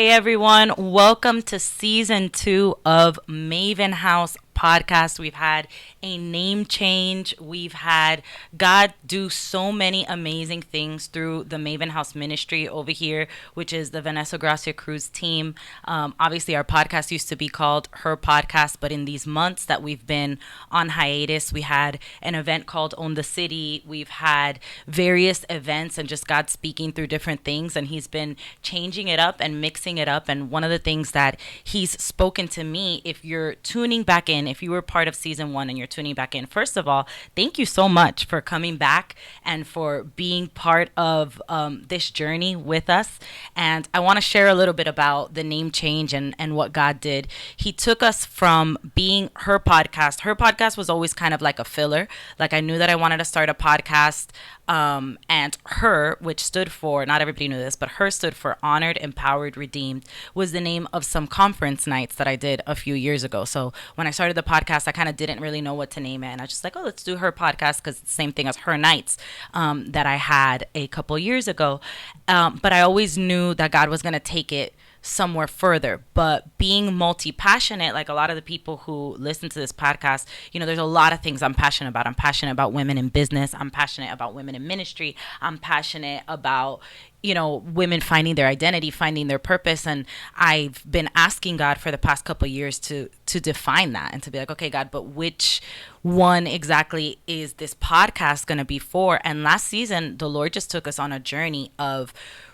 Hey everyone, welcome to season 2 of Maven House podcast. We've had a name change. We've had God do so many amazing things through the Maven House ministry over here, which is the VANESSA GRACIA CRUZ team. Obviously, our podcast used to be called Her Podcast, but in these months that we've been on hiatus, we had an event called Own the City. We've had various events and just God speaking through different things, and He's been changing it up and mixing it up. And one of the things that He's spoken to me, if you're tuning back in, if you were part of season 1 and you're tuning back in, first of all, thank you so much for coming back and for being part of this journey with us. And I want to share a little bit about the name change and what God did. He took us from being Her Podcast. Her Podcast was always kind of like a filler. Like, I knew that I wanted to start a podcast, and Her, which stood for, not everybody knew this, but Her stood for Honored, Empowered, Redeemed, was the name of some conference nights that I did a few years ago. So when I started the podcast, I kind of didn't really know what to name it. And I was just like, oh, let's do Her Podcast, because it's the same thing as Her Nights that I had a couple years ago. But I always knew that God was going to take it somewhere further. But being multi-passionate, like a lot of the people who listen to this podcast, you know, there's a lot of things I'm passionate about. I'm passionate about women in business. I'm passionate about women in ministry. I'm passionate about, you know, women finding their identity, finding their purpose. And I've been asking God for the past couple of years to define that and to be like, okay, God, but which one exactly is this podcast going to be for? And last season, the Lord just took us on a journey of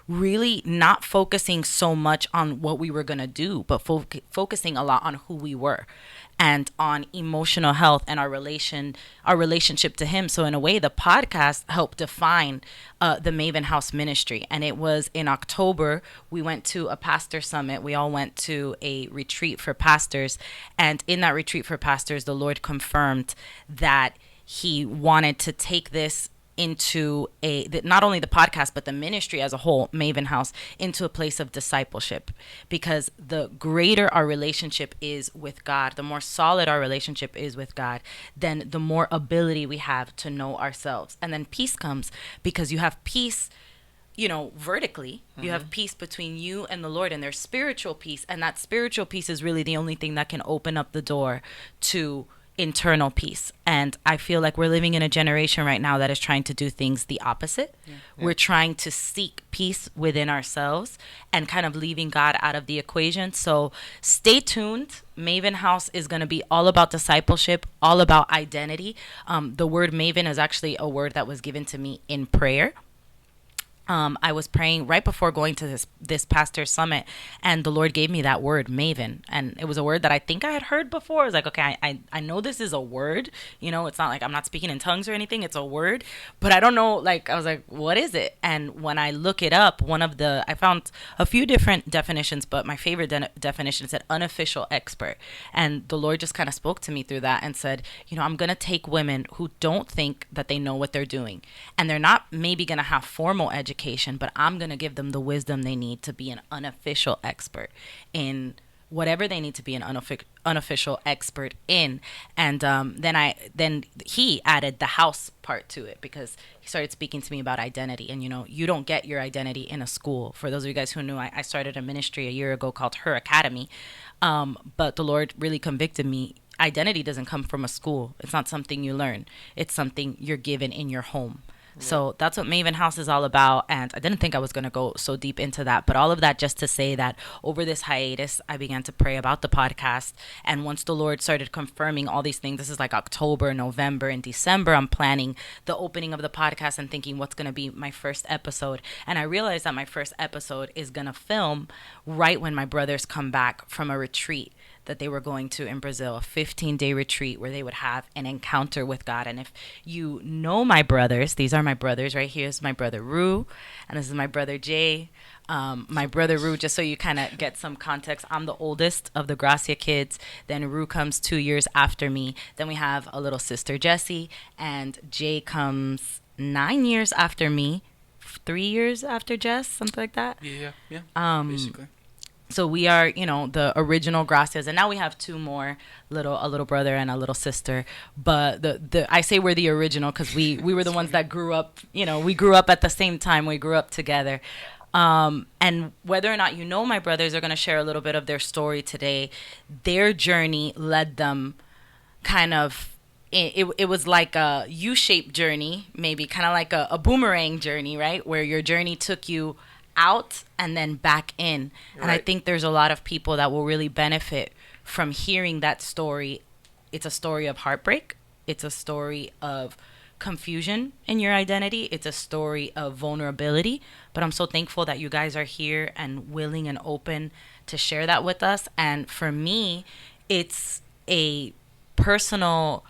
really not focusing so much on what we were going to do, but focusing a lot on who we were and on emotional health and our relationship to Him. So in a way, the podcast helped define the Maven House ministry. And it was in October, we went to a pastor summit. We all went to a retreat for pastors. And in that retreat for pastors, the Lord confirmed that He wanted to take this into not only the podcast, but the ministry as a whole, Maven House, into a place of discipleship. Because the greater our relationship is with God, the more solid our relationship is with God, then the more ability we have to know ourselves. And then peace comes, because you have peace, you know, vertically. You have peace between you and the Lord, and there's spiritual peace. And that spiritual peace is really the only thing that can open up the door to internal peace. And I feel like we're living in a generation right now that is trying to do things the opposite. We're trying to seek peace within ourselves and kind of leaving God out of the equation. So stay tuned. Maven House is going to be all about discipleship, all about identity. The word Maven is actually a word that was given to me in prayer. I was praying right before going to this pastor summit, and the Lord gave me that word, Maven. And it was a word that I think I had heard before. I was like, okay, I know this is a word. You know, it's not like I'm not speaking in tongues or anything. It's a word. But I don't know, like, I was like, what is it? And when I look it up, I found a few different definitions, but my favorite definition said unofficial expert. And the Lord just kind of spoke to me through that and said, you know, I'm going to take women who don't think that they know what they're doing. And they're not maybe going to have formal education, but I'm going to give them the wisdom they need to be an unofficial expert in whatever they need to be an unofficial expert in. And then he added the house part to it, because he started speaking to me about identity. And, you know, you don't get your identity in a school. For those of you guys who knew, I started a ministry a year ago called Her Academy. But the Lord really convicted me. Identity doesn't come from a school. It's not something you learn. It's something you're given in your home. So that's what Maven House is all about. And I didn't think I was going to go so deep into that. But all of that just to say that over this hiatus, I began to pray about the podcast. And once the Lord started confirming all these things, this is like October, November, and December, I'm planning the opening of the podcast and thinking what's going to be my first episode. And I realized that my first episode is going to film right when my brothers come back from a retreat that they were going to in Brazil, a 15-day retreat where they would have an encounter with God. And if you know my brothers, these are my brothers. Right here is my brother Rue, and this is my brother Jay. My brother Rue, just so you kind of get some context, I'm the oldest of the Gracia kids. Then Rue comes 2 years after me. Then we have a little sister, Jessie, and Jay comes 9 years after me, 3 years after Jess, something like that. Yeah, basically. So we are, you know, the original Gracias, and now we have two more, a little brother and a little sister. But the I say we're the original because we were the ones that grew up, you know, we grew up at the same time. We grew up together. And whether or not you know my brothers are going to share a little bit of their story today. Their journey led them kind of, it was like a U-shaped journey, maybe kind of like a boomerang journey, right? Where your journey took you out and then back in. And I Right. think there's a lot of people that will really benefit from hearing that story. It's a story of heartbreak. It's a story of confusion in your identity. It's a story of vulnerability. But I'm so thankful that you guys are here and willing and open to share that with us. And for me, it's a personal,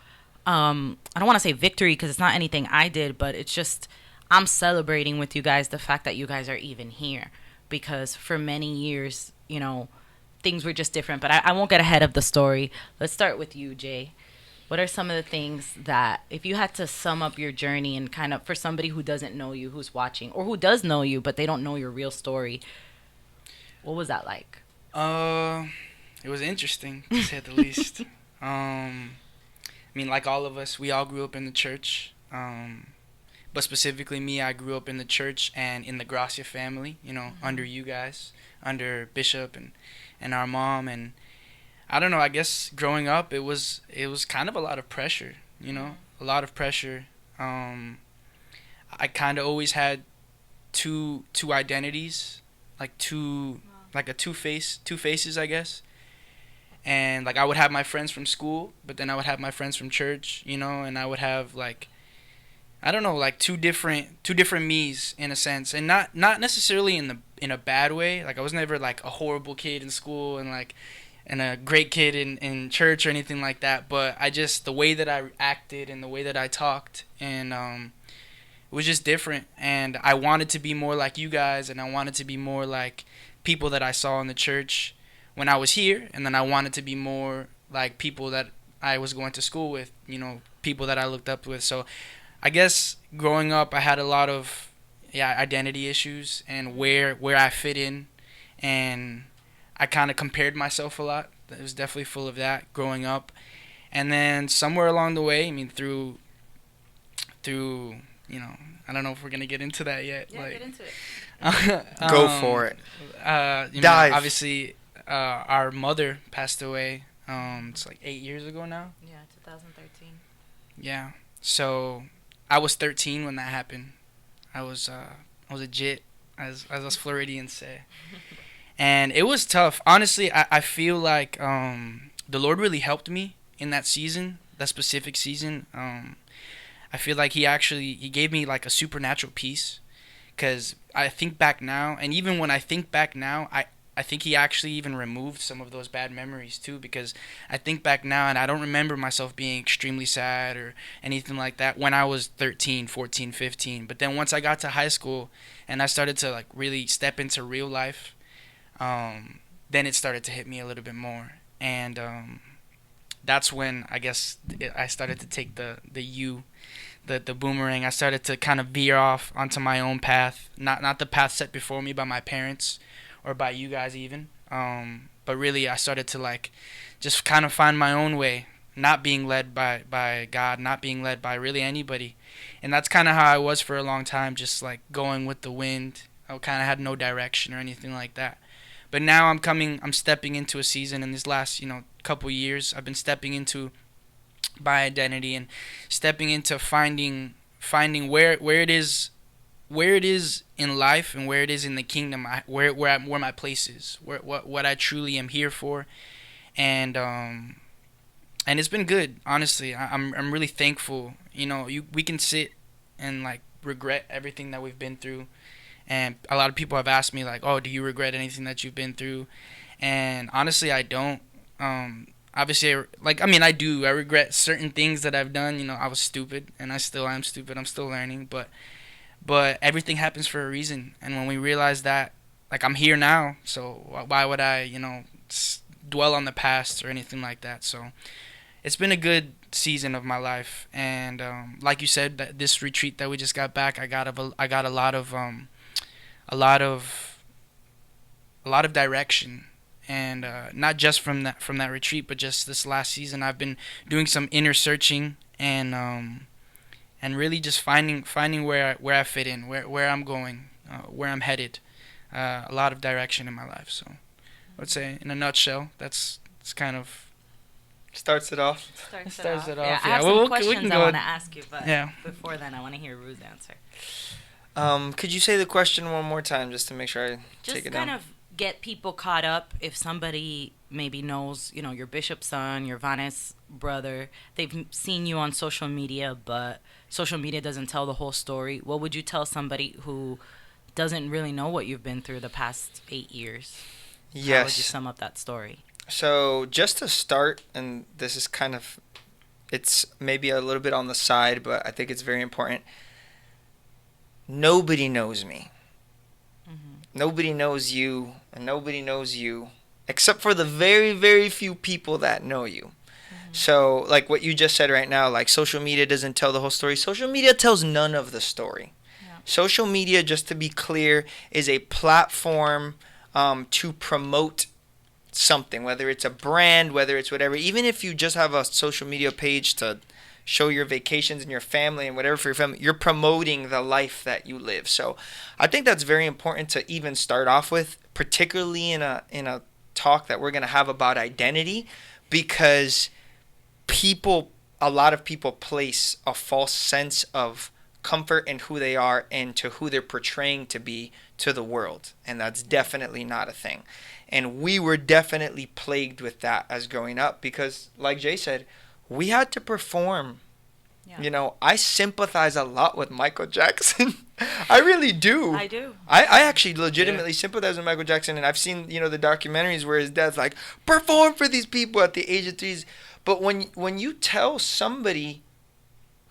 I don't want to say victory because it's not anything I did, but it's just I'm celebrating with you guys the fact that you guys are even here, because for many years, things were just different. But I won't get ahead of the story. Let's start with you, Jay. What are some of the things that, if you had to sum up your journey and kind of for somebody who doesn't know you, who's watching, or who does know you but they don't know your real story, what was that like? Uh, it was interesting to say the least. I mean, like all of us, we all grew up in the church. But specifically me, I grew up in the church and in the Gracia family. Under you guys, under Bishop and our mom. And I don't know. I guess growing up, it was kind of a lot of pressure. A lot of pressure. I kind of always had two identities, like a two faces, I guess. And like I would have my friends from school, but then I would have my friends from church, and I would have like I don't know, like two different me's in a sense, and not necessarily in a bad way. Like I was never like a horrible kid in school and a great kid in church or anything like that. But I just the way that I acted and the way that I talked and it was just different. And I wanted to be more like you guys, and I wanted to be more like people that I saw in the church when I was here, and then I wanted to be more like people that I was going to school with, people that I looked up with. So I guess growing up, I had a lot of identity issues and where I fit in, and I kind of compared myself a lot. It was definitely full of that growing up, and then somewhere along the way, I mean through I don't know if we're gonna get into that yet. Yeah, Like, get into it. Go for it. Dive. Obviously, our mother passed away. It's like 8 years ago now. Yeah, 2013. Yeah. So I was 13 when that happened. I was a jit, as us Floridians say, and it was tough. Honestly, I feel like the Lord really helped me in that season, that specific season. I feel like he gave me like a supernatural peace, because I think back now, and even when I think back now, I think he actually even removed some of those bad memories too, because I think back now and I don't remember myself being extremely sad or anything like that when I was 13, 14, 15. But then once I got to high school and I started to like really step into real life, then it started to hit me a little bit more. And that's when I guess I started to take the boomerang. I started to kind of veer off onto my own path, not the path set before me by my parents or by you guys even. But really, I started to like just kind of find my own way, not being led by God, not being led by really anybody. And that's kind of how I was for a long time, just like going with the wind. I kind of had no direction or anything like that. But now I'm stepping into a season in these last, couple years. I've been stepping into my identity and stepping into finding where it is in life and where it is in the kingdom, where my place is, what I truly am here for, and it's been good. Honestly, I'm really thankful. We can sit and like regret everything that we've been through, and a lot of people have asked me like, oh, do you regret anything that you've been through? And honestly, I don't. Obviously, I do. I regret certain things that I've done. I was stupid, and I still am stupid. I'm still learning, but everything happens for a reason. And when we realize that, like, I'm here now, so why would I, dwell on the past or anything like that? So it's been a good season of my life, and like you said, that this retreat that we just got back, I got a lot of a lot of direction, and not just from that retreat, but just this last season, I've been doing some inner searching and really just finding where I fit in, where I'm going, where I'm headed. a lot of direction in my life. So I would say, in a nutshell, it's kind of starts it off. Starts it off. Yeah, I have some questions I want to ask you, but before then, I want to hear Rue's answer. Could you say the question one more time just to make sure I take it down? Just kind of get people caught up. If somebody maybe knows, your Bishop's son, your Vanes brother, they've seen you on social media, but social media doesn't tell the whole story. What would you tell somebody who doesn't really know what you've been through the past 8 years? Yes. How would you sum up that story? So just to start, and this is kind of, it's maybe a little bit on the side, but I think it's very important. Nobody knows me. Mm-hmm. Nobody knows you, and nobody knows you, except for the very, very few people that know you. Mm-hmm. So, like what you just said right now, like social media doesn't tell the whole story. Social media tells none of the story. Yeah. Social media, just to be clear, is a platform to promote something, whether it's a brand, whether it's whatever. Even if you just have a social media page to show your vacations and your family and whatever for your family, you're promoting the life that you live. So I think that's very important to even start off with, particularly in a talk that we're going to have about identity, because a lot of people place a false sense of comfort in who they are and to who they're portraying to be to the world, and that's definitely not a thing. And we were definitely plagued with that as growing up because, like Jay said, we had to perform. Yeah. I sympathize a lot with Michael Jackson. I really do. I do. I actually legitimately sympathize with Michael Jackson, and I've seen, the documentaries where his dad's like, perform for these people at the age of 3. But when you tell somebody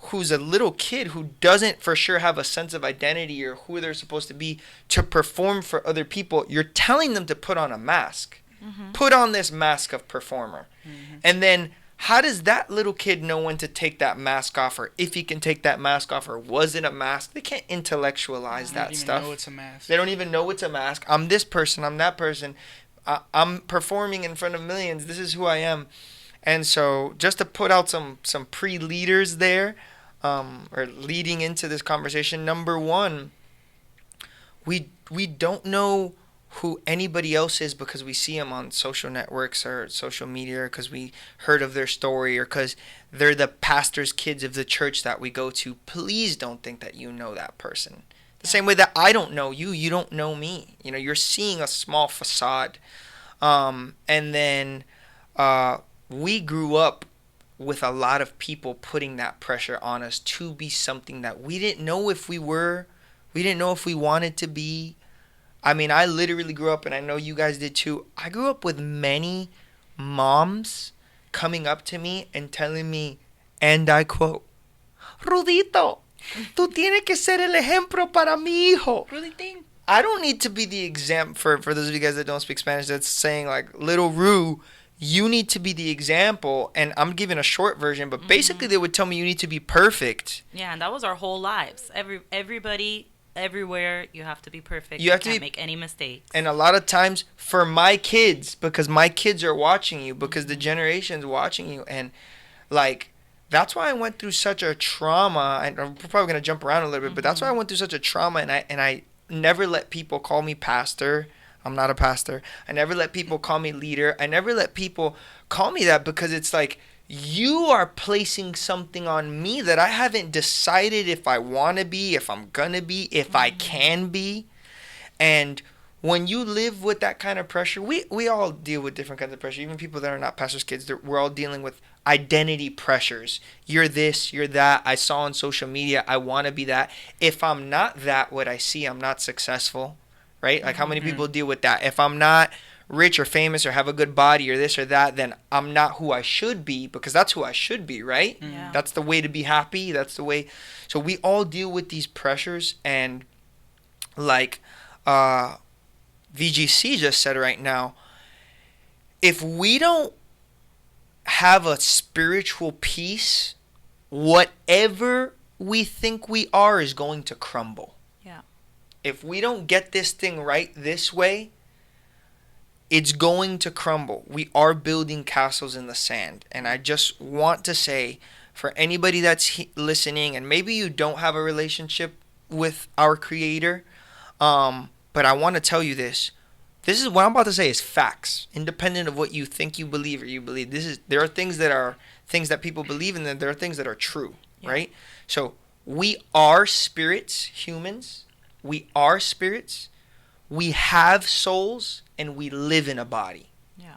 who's a little kid who doesn't for sure have a sense of identity or who they're supposed to be to perform for other people, you're telling them to put on a mask. Mm-hmm. Put on this mask of performer. Mm-hmm. And then how does that little kid know when to take that mask off, or if he can take that mask off, or was it a mask? They can't intellectualize that stuff. They don't even know it's a mask. They don't even know it's a mask. I'm this person. I'm that person. I'm performing in front of millions. This is who I am. And so just to put out some pre-leaders there, or leading into this conversation, number one, we don't know who anybody else is because we see them on social networks or social media, or because we heard of their story, or because they're the pastor's kids of the church that we go to. Please don't think that you know that person. The same way that I don't know you, you don't know me. You're seeing a small facade. And then we grew up with a lot of people putting that pressure on us to be something that we didn't know if we were. We didn't know if we wanted to be. I mean, I literally grew up, and I know you guys did too. I grew up with many moms coming up to me and telling me, and I quote, Rudito, tú tienes que ser el ejemplo para mi hijo. Ruditín. I don't need to be the example, for those of you guys that don't speak Spanish, that's saying like, little Ru, you need to be the example. And I'm giving a short version, but basically they would tell me you need to be perfect. Yeah, and that was our whole lives. Everybody, everywhere, you have to be perfect. You can't make any mistakes. And a lot of times for my kids, because my kids are watching you, because the generation's watching you, and like that's why I went through such a trauma. And I'm probably gonna jump around a little bit, but that's why I went through such a trauma, and I never let people call me pastor. I'm not a pastor. I never let people call me leader. I never let people call me that, because it's like, you are placing something on me that I haven't decided if I want to be, if I'm going to be, if I can be. And when you live with that kind of pressure, we all deal with different kinds of pressure. Even people that are not pastors' kids, we're all dealing with identity pressures. You're this, you're that. I saw on social media, I want to be that. If I'm not that, what I see, I'm not successful, right? Like how many people deal with that? If I'm not rich or famous or have a good body or this or that, then I'm not who I should be, because that's who I should be, right? Yeah. That's the way to be happy. That's the way. So we all deal with these pressures, and like VGC just said right now, if we don't have a spiritual peace, whatever we think we are is going to crumble. Yeah. If we don't get this thing right this way, it's going to crumble. We are building castles in the sand. And I just want to say, for anybody that's listening, and maybe you don't have a relationship with our Creator, But I want to tell you this. This is what I'm about to say is facts, independent of what you think you believe or you believe. There are things that people believe, and then there are things that are true, right? So we are spirits, humans. We are spirits. We have souls, and we live in a body. Yeah.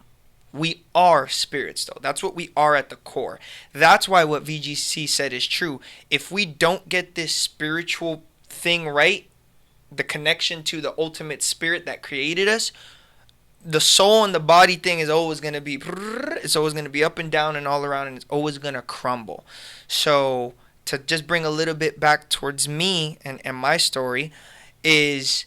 We are spirits, though. That's what we are at the core. That's why what VGC said is true. If we don't get this spiritual thing right, the connection to the ultimate spirit that created us, the soul and the body thing is always going to be, it's always going to be up and down and all around, and it's always going to crumble. So to just bring a little bit back towards me and my story is,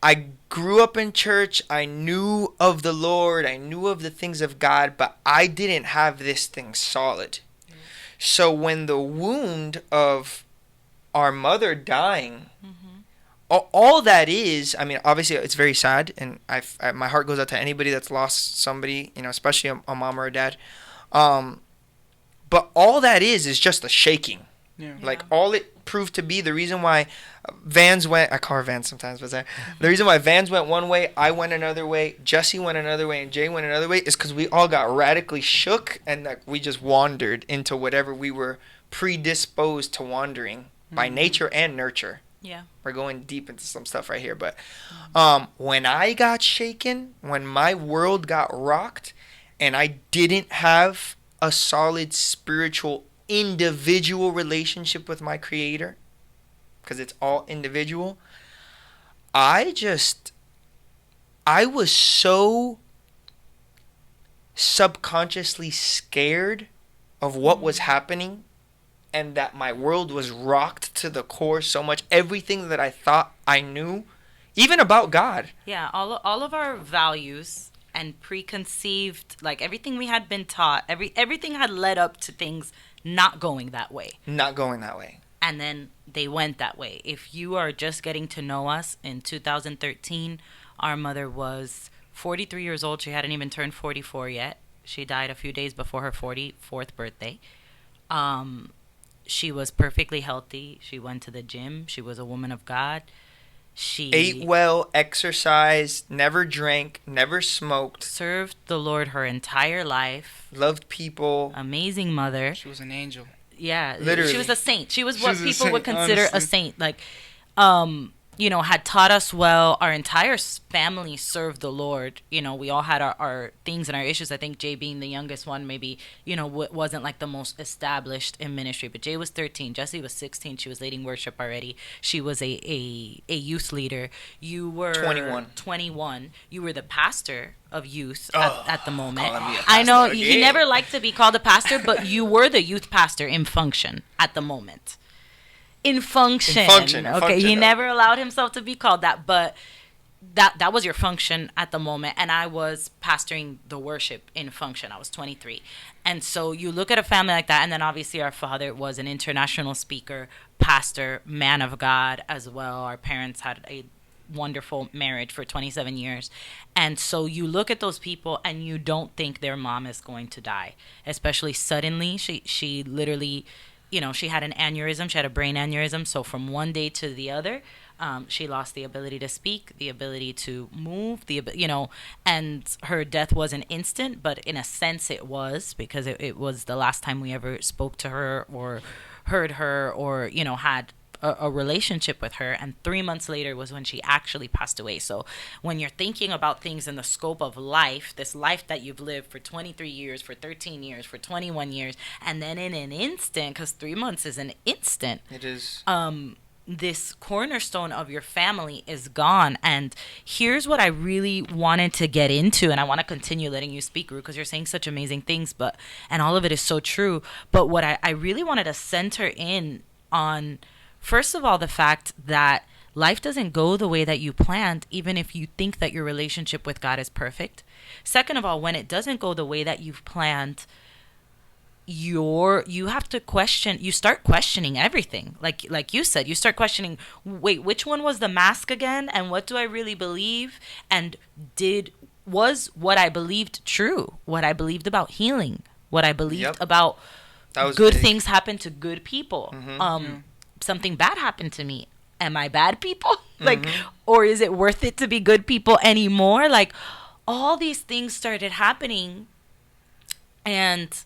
I grew up in church. I knew of the Lord. I knew of the things of God, but I didn't have this thing solid. So when the wound of our mother dying, all that is, I mean, obviously it's very sad, and my heart goes out to anybody that's lost somebody, especially a mom or a dad. But all that is just a shaking. Yeah. Like, all it proved to be, the reason why Vans went, I call her Vans sometimes, but the reason why Vans went one way, I went another way, Jesse went another way, and Jay went another way, is because we all got radically shook, and like, we just wandered into whatever we were predisposed to wandering by nature and nurture. Yeah. We're going deep into some stuff right here, but when I got shaken, when my world got rocked, and I didn't have a solid spiritual individual relationship with my creator, because it's all individual, I was so subconsciously scared of what was happening, and that my world was rocked to the core so much. Everything that I thought I knew, even about God. Yeah, all of our values and preconceived, like, everything we had been taught, everything had led up to things not going that way. Not going that way. And then they went that way. If you are just getting to know us, in 2013, our mother was 43 years old. She hadn't even turned 44 yet. She died a few days before her 44th birthday. She was perfectly healthy. She went to the gym. She was a woman of God. She ate well, exercised, never drank, never smoked. Served the Lord her entire life. Loved people. Amazing mother. She was an angel. Yeah, literally. She was a saint. She was what people saint, would consider honestly. a saint. Like, had taught us well. Our entire family served the Lord. We all had our things and our issues. I think Jay, being the youngest one, maybe, wasn't like the most established in ministry. But Jay was 13. Jessie was 16. She was leading worship already. She was a youth leader. You were 21. You were the pastor of youth at the moment. I know he never liked to be called a pastor, but you were the youth pastor in function at the moment. In function. Okay, he never allowed himself to be called that, but that was your function at the moment. And I was pastoring the worship in function. I was 23. And so you look at a family like that, and then obviously our father was an international speaker, pastor, man of God as well. Our parents had a wonderful marriage for 27 years. And so you look at those people and you don't think their mom is going to die, especially suddenly. She literally, she had an aneurysm. She had a brain aneurysm. So from one day to the other, she lost the ability to speak, the ability to move, and her death wasn't instant, but in a sense it was, because it was the last time we ever spoke to her or heard her or, had a relationship with her. And 3 months later was when she actually passed away. So when you're thinking about things in the scope of life, this life that you've lived for 23 years, for 13 years, for 21 years, and then in an instant, because 3 months is an instant. It is. This cornerstone of your family is gone. And here's what I really wanted to get into, and I want to continue letting you speak, Ru, because you're saying such amazing things, and all of it is so true. But what I really wanted to center in on, first of all, the fact that life doesn't go the way that you planned, even if you think that your relationship with God is perfect. Second of all, when it doesn't go the way that you've planned, you have to question. You start questioning everything. Like you said, you start questioning, wait, which one was the mask again? And what do I really believe? And was what I believed true? What I believed about healing? What I believed about good things happen to good people? Something bad happened to me. Am I bad people? Like, or is it worth it to be good people anymore? Like, all these things started happening. And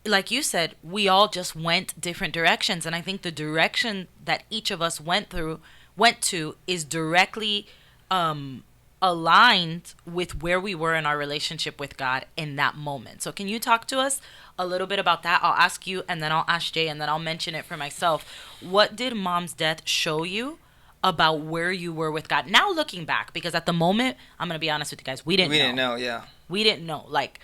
like you said, we all just went different directions. And I think the direction that each of us went to is directly aligned with where we were in our relationship with God in that moment. So can you talk to us a little bit about that? I'll ask you, and then I'll ask Jay, and then I'll mention it for myself. What did Mom's death show you about where you were with God? Now looking back, because at the moment, I'm going to be honest with you guys, we didn't know. Yeah. We didn't know. Like,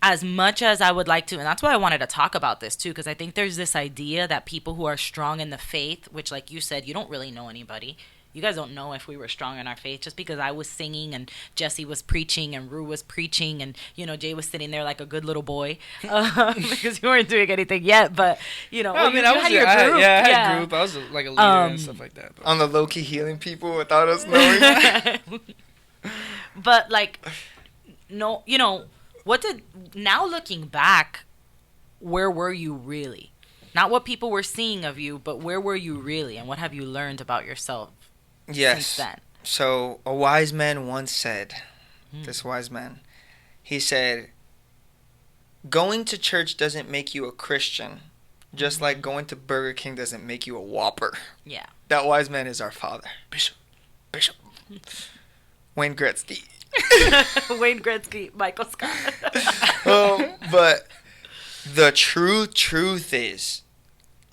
as much as I would like to, and that's why I wanted to talk about this too, because I think there's this idea that people who are strong in the faith, which like you said, you don't really know anybody. You guys don't know if we were strong in our faith just because I was singing and Jesse was preaching and Rue was preaching and, you know, Jay was sitting there like a good little boy because you weren't doing anything yet. But, you know, I had your group. I had a group. I was like a leader and stuff like that. But. On the low-key healing people without us knowing. But, like, no, you know, now looking back, where were you really? Not what people were seeing of you, but where were you really? And what have you learned about yourself? Yes. Since then? So a wise man once said, this wise man, he said, going to church doesn't make you a Christian, just like going to Burger King doesn't make you a Whopper. Yeah. That wise man is our father. Bishop. Wayne Gretzky. Wayne Gretzky, Michael Scott. But the truth is,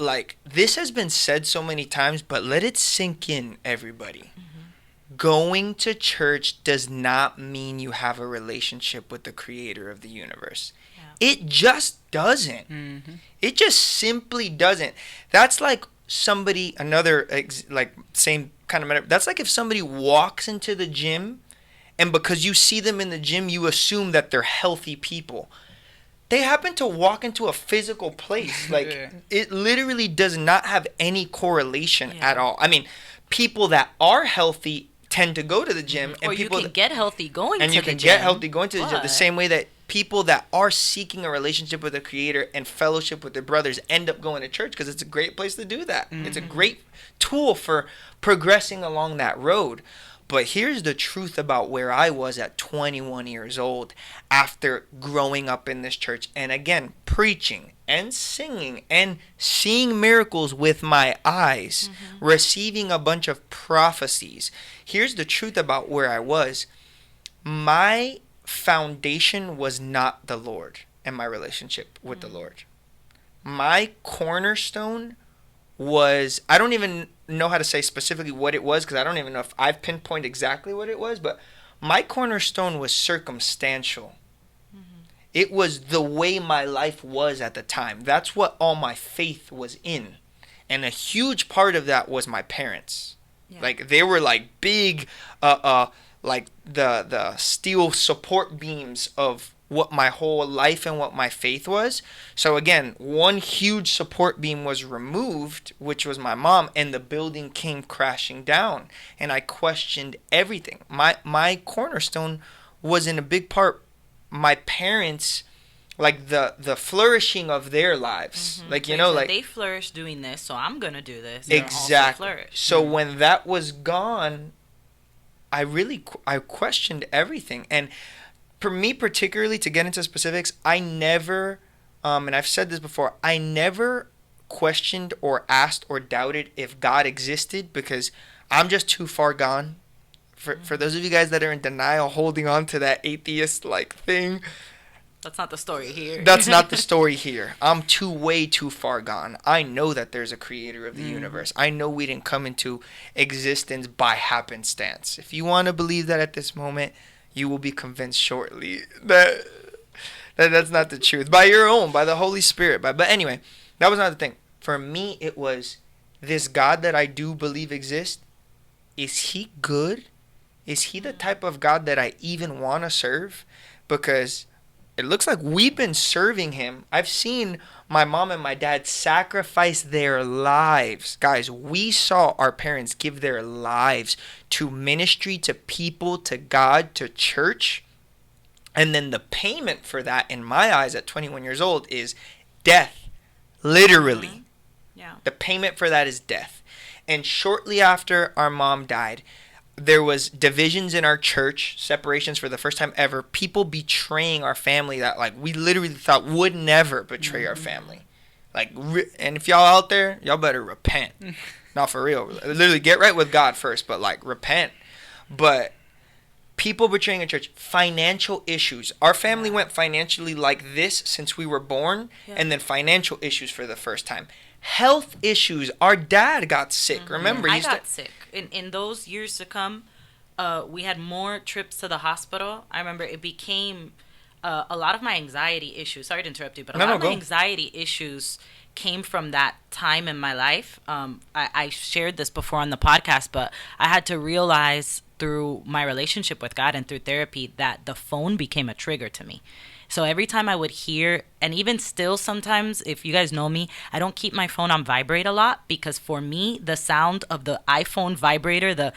like, this has been said so many times, but let it sink in, everybody. Going to church does not mean you have a relationship with the creator of the universe. Yeah. It just doesn't. It just simply doesn't. That's like somebody, same kind of matter. That's like if somebody walks into the gym, and because you see them in the gym, you assume that they're healthy people. They happen to walk into a physical place. Like, it literally does not have any correlation at all. I mean, people that are healthy tend to go to the gym. And or people you can get healthy going to the gym. And you can get healthy going to the gym. The same way that people that are seeking a relationship with the Creator and fellowship with their brothers end up going to church because it's a great place to do that. It's a great tool for progressing along that road. But here's the truth about where I was at 21 years old after growing up in this church and again preaching and singing and seeing miracles with my eyes, receiving a bunch of prophecies. Here's the truth about where I was. My foundation was not the Lord and my relationship with the Lord. My cornerstone was, I don't even know how to say specifically what it was because I don't even know if I've pinpointed exactly what it was, but my cornerstone was circumstantial. It was the way my life was at the time. That's what all my faith was in. And a huge part of that was my parents. Yeah. Like, they were like big, like the steel support beams of what my whole life and what my faith was. So again, one huge support beam was removed, which was my mom, and the building came crashing down. And I questioned everything. My cornerstone was in a big part my parents, like the flourishing of their lives. Like, you know, like they flourished doing this, so I'm gonna do this. Exactly. So when that was gone, I questioned everything. And for me particularly, to get into specifics, I never, and I've said this before, I never questioned or asked or doubted if God existed because I'm just too far gone. For those of you guys that are in denial, holding on to that atheist-like thing. That's not the story here. That's not the story here. I'm way too far gone. I know that there's a creator of the universe. I know we didn't come into existence by happenstance. If you want to believe that at this moment, you will be convinced shortly that that's not the truth. By the Holy Spirit. But anyway, that was not the thing. For me, it was this God that I do believe exists. Is he good? Is he the type of God that I even want to serve? Because it looks like we've been serving him. I've seen my mom and my dad sacrifice their lives. Guys, we saw our parents give their lives to ministry, to people, to God, to church. And then the payment for that, in my eyes, at 21 years old, is death. Literally. Yeah. The payment for that is death. And shortly after our mom died, there was divisions in our church, separations for the first time ever, people betraying our family that like we literally thought would never betray our family. Like, and if y'all out there, y'all better repent. Not for real. Literally get right with God first, but like repent. But people betraying a church, financial issues. Our family went financially like this since we were born, and then financial issues for the first time. Health issues. Our dad got sick. Remember, I got sick. In those years to come, we had more trips to the hospital. I remember it became a lot of my anxiety issues. Sorry to interrupt you, but a lot of my anxiety issues came from that time in my life. I shared this before on the podcast, but I had to realize through my relationship with God and through therapy that the phone became a trigger to me. So every time I would hear, and even still sometimes, if you guys know me, I don't keep my phone on vibrate a lot because for me, the sound of the iPhone vibrator, the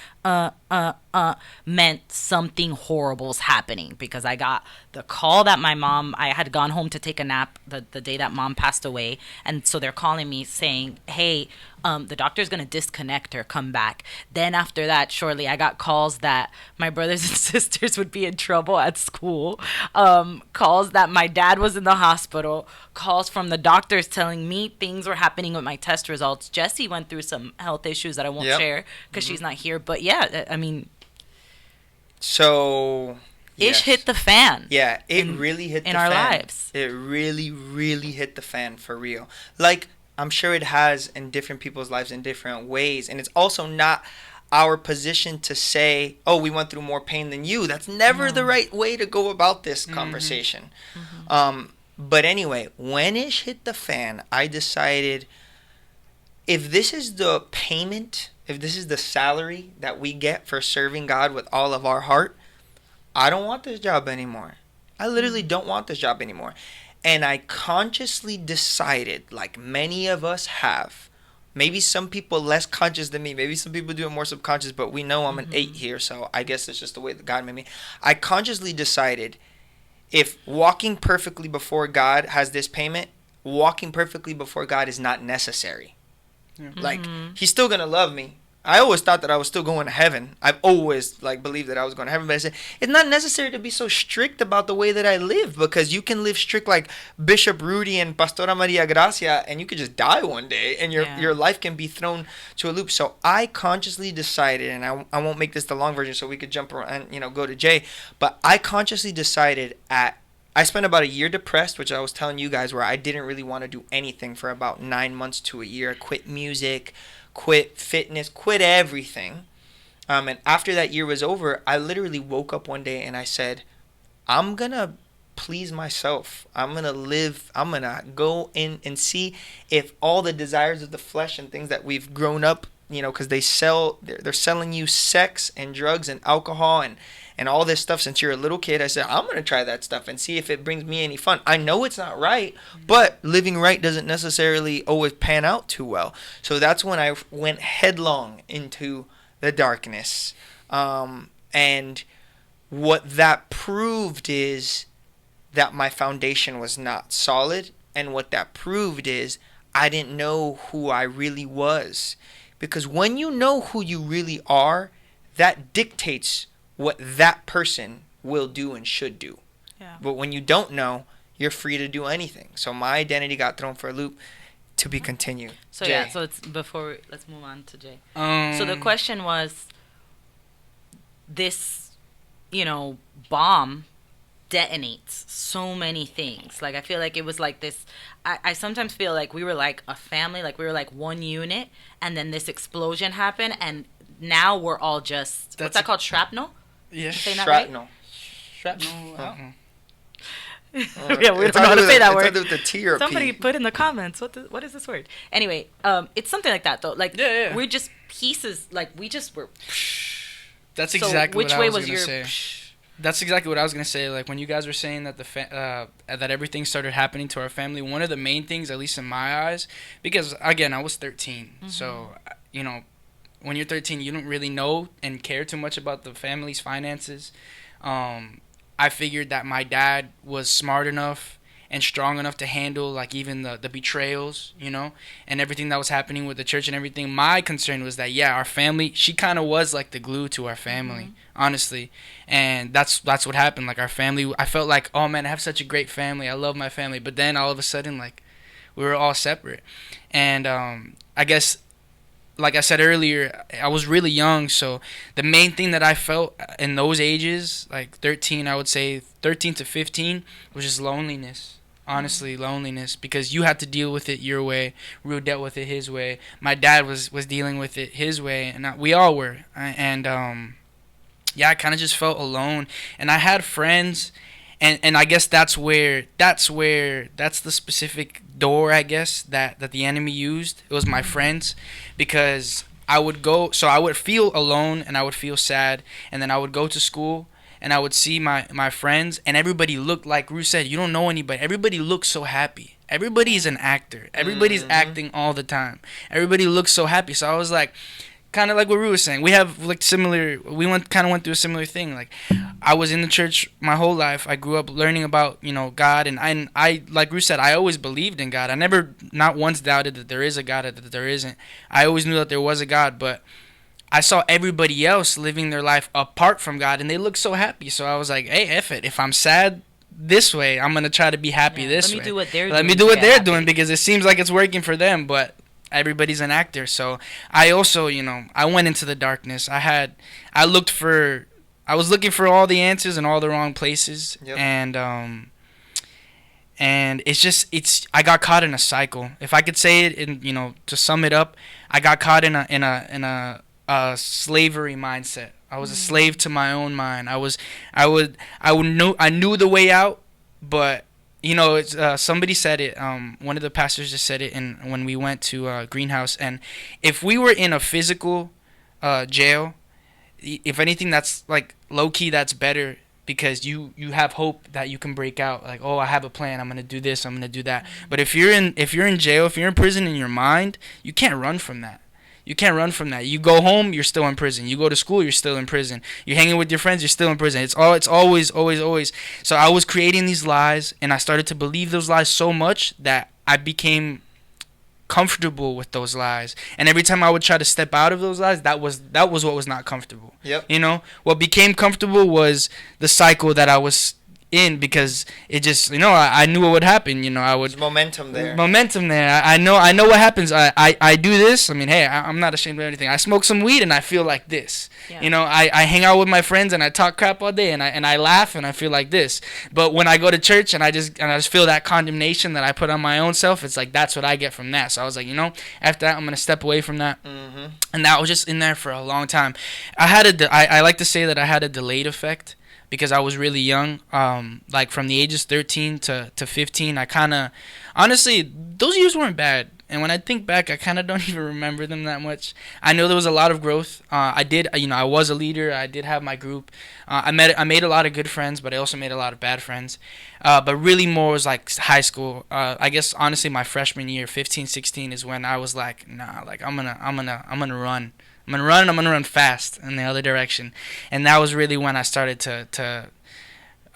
meant something horrible's happening because I got the call that I had gone home to take a nap the day that mom passed away. And so they're calling me saying, hey, the doctor's going to disconnect her, come back. Then after that, shortly, I got calls that my brothers and sisters would be in trouble at school, calls that my dad was in the hospital, calls from the doctors telling me things were happening with my test results. Jessie went through some health issues that I won't share because she's not here. But yeah, I mean... So... Ish hit the fan. Yeah, it really hit the fan. In our lives. It really, really hit the fan for real. Like... I'm sure it has in different people's lives in different ways. And it's also not our position to say, oh, we went through more pain than you. That's never the right way to go about this conversation. But anyway, when Ish hit the fan, I decided if this is the payment, if this is the salary that we get for serving God with all of our heart, I don't want this job anymore. I literally don't want this job anymore. And I consciously decided, like many of us have, maybe some people less conscious than me, maybe some people do it more subconscious, but we know I'm an 8 here, so I guess it's just the way that God made me. I consciously decided if walking perfectly before God has this payment, walking perfectly before God is not necessary. Yeah. Like, he's still going to love me. I always thought that I was still going to heaven. I've always believed that I was going to heaven. But I said, it's not necessary to be so strict about the way that I live because you can live strict like Bishop Rudy and Pastora Maria Gracia and you could just die one day and your life can be thrown to a loop. So I consciously decided, and I won't make this the long version so we could jump around and go to Jay, but I consciously decided I spent about a year depressed, which I was telling you guys, where I didn't really want to do anything for about 9 months to a year. I quit music, quit fitness, quit everything. And after that year was over, I literally woke up one day and I said, I'm going to please myself. I'm going to live. I'm going to go in and see if all the desires of the flesh and things that we've grown up, because they're selling you sex and drugs and alcohol and all this stuff since you're a little kid. I said, I'm going to try that stuff and see if it brings me any fun. I know it's not right, but living right doesn't necessarily always pan out too well. So that's when I went headlong into the darkness. And what that proved is that my foundation was not solid. And what that proved is I didn't know who I really was. Because when you know who you really are, that dictates what that person will do and should do. Yeah. But when you don't know, you're free to do anything. So my identity got thrown for a loop. To be continued. So Jay. So it's let's move on to Jay. So the question was, this, bomb detonates so many things. Like I feel like it was like this. I sometimes feel like we were like a family, like we were like one unit, and then this explosion happened, and now we're all just what's that called? Shrapnel. Yeah, shrapnel. Right? Shrapnel. Yeah, we don't know how to say that word. With the T or Somebody P. put in the comments what is this word? Anyway, it's something like that though. Like we're just pieces. Like we just were. That's exactly what I was gonna say. Psh? That's exactly what I was gonna say. Like when you guys were saying that that everything started happening to our family, one of the main things, at least in my eyes, because again I was 13, so when you're 13, you don't really know and care too much about the family's finances. I figured that my dad was smart enough and strong enough to handle like even the betrayals, you know, and everything that was happening with the church and everything. My concern was that our family, she kind of was like the glue to our family, honestly. And that's what happened. Like our family, I felt like, oh man, I have such a great family. I love my family. But then all of a sudden, like, we were all separate. And I guess, like I said earlier, I was really young, so the main thing that I felt in those ages, like 13, I would say 13 to 15, was just loneliness. Honestly, loneliness, because you had to deal with it your way. Rue dealt with it his way. My dad was dealing with it his way, and we all were. And I kind of just felt alone. And I had friends, and I guess that's the specific door, I guess, that the enemy used. It was my friends, because I would feel alone and I would feel sad, and then I would go to school and I would see my friends, and everybody looked, like Rue said, you don't know anybody. Everybody looks so happy. Everybody is an actor. Everybody's acting all the time. Everybody looks so happy. So I was like, kind of like what Rue was saying. We have like we went through a similar thing. Like, I was in the church my whole life. I grew up learning about, you know, God, and I like Rue said, I always believed in God. I never, not once doubted that there is a God or that there isn't. I always knew that there was a God, but I saw everybody else living their life apart from God, and they looked so happy. So I was like, hey, F it. If I'm sad this way, I'm gonna try to be happy this way. Let me do what they're doing. Let me do what they're doing, because it seems like it's working for them, but everybody's an actor. So I also, you know, I went into the darkness. I was looking for all the answers in all the wrong places. Yep. And I got caught in a cycle. If I could say it, in, you know, to sum it up, I got caught in a slavery mindset. I was a slave to my own mind. I knew the way out, but you know, it's, somebody said it. One of the pastors just said it when we went to Greenhouse. And if we were in a physical jail, if anything, that's like low key, that's better, because you have hope that you can break out. Like, oh, I have a plan. I'm gonna do this. I'm gonna do that. But if you're in jail, if you're in prison in your mind, you can't run from that. You can't run from that. You go home, you're still in prison. You go to school, you're still in prison. You're hanging with your friends, you're still in prison. It's always. So I was creating these lies, and I started to believe those lies so much that I became comfortable with those lies. And every time I would try to step out of those lies, that was what was not comfortable. Yep. You know, what became comfortable was the cycle that I was in, because it just, you know, I knew what would happen. You know, There's momentum there. I know what happens. I do this. I mean, hey, I'm not ashamed of anything. I smoke some weed and I feel like this. Yeah. You know, I hang out with my friends and I talk crap all day, and I laugh and I feel like this. But when I go to church and I just feel that condemnation that I put on my own self, it's like that's what I get from that. So I was like, you know, after that, I'm gonna step away from that. Mm-hmm. And that was just in there for a long time. I like to say that I had a delayed effect, because I was really young. Like from the ages 13 to 15, I kind of, honestly, those years weren't bad. And when I think back, I kind of don't even remember them that much. I know there was a lot of growth. I was a leader. I did have my group. I made a lot of good friends, but I also made a lot of bad friends. But really more was like high school. I guess honestly, my freshman year, 15, 16, is when I was like, nah, like I'm gonna run. I'm gonna run fast in the other direction. And that was really when I started to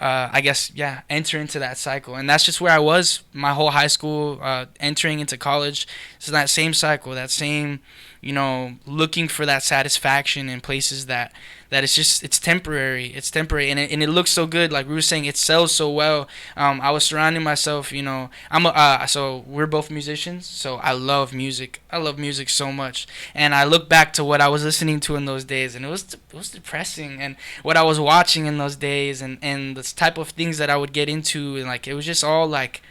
enter into that cycle. And that's just where I was my whole high school, entering into college. So that same cycle, that same, you know, looking for that satisfaction in places that it's temporary. It's temporary, and it looks so good. Like we were saying, it sells so well. I was surrounding myself, you know. So we're both musicians, so I love music. I love music so much, and I look back to what I was listening to in those days, and it was depressing, and what I was watching in those days, and the type of things that I would get into, and like it was just all like,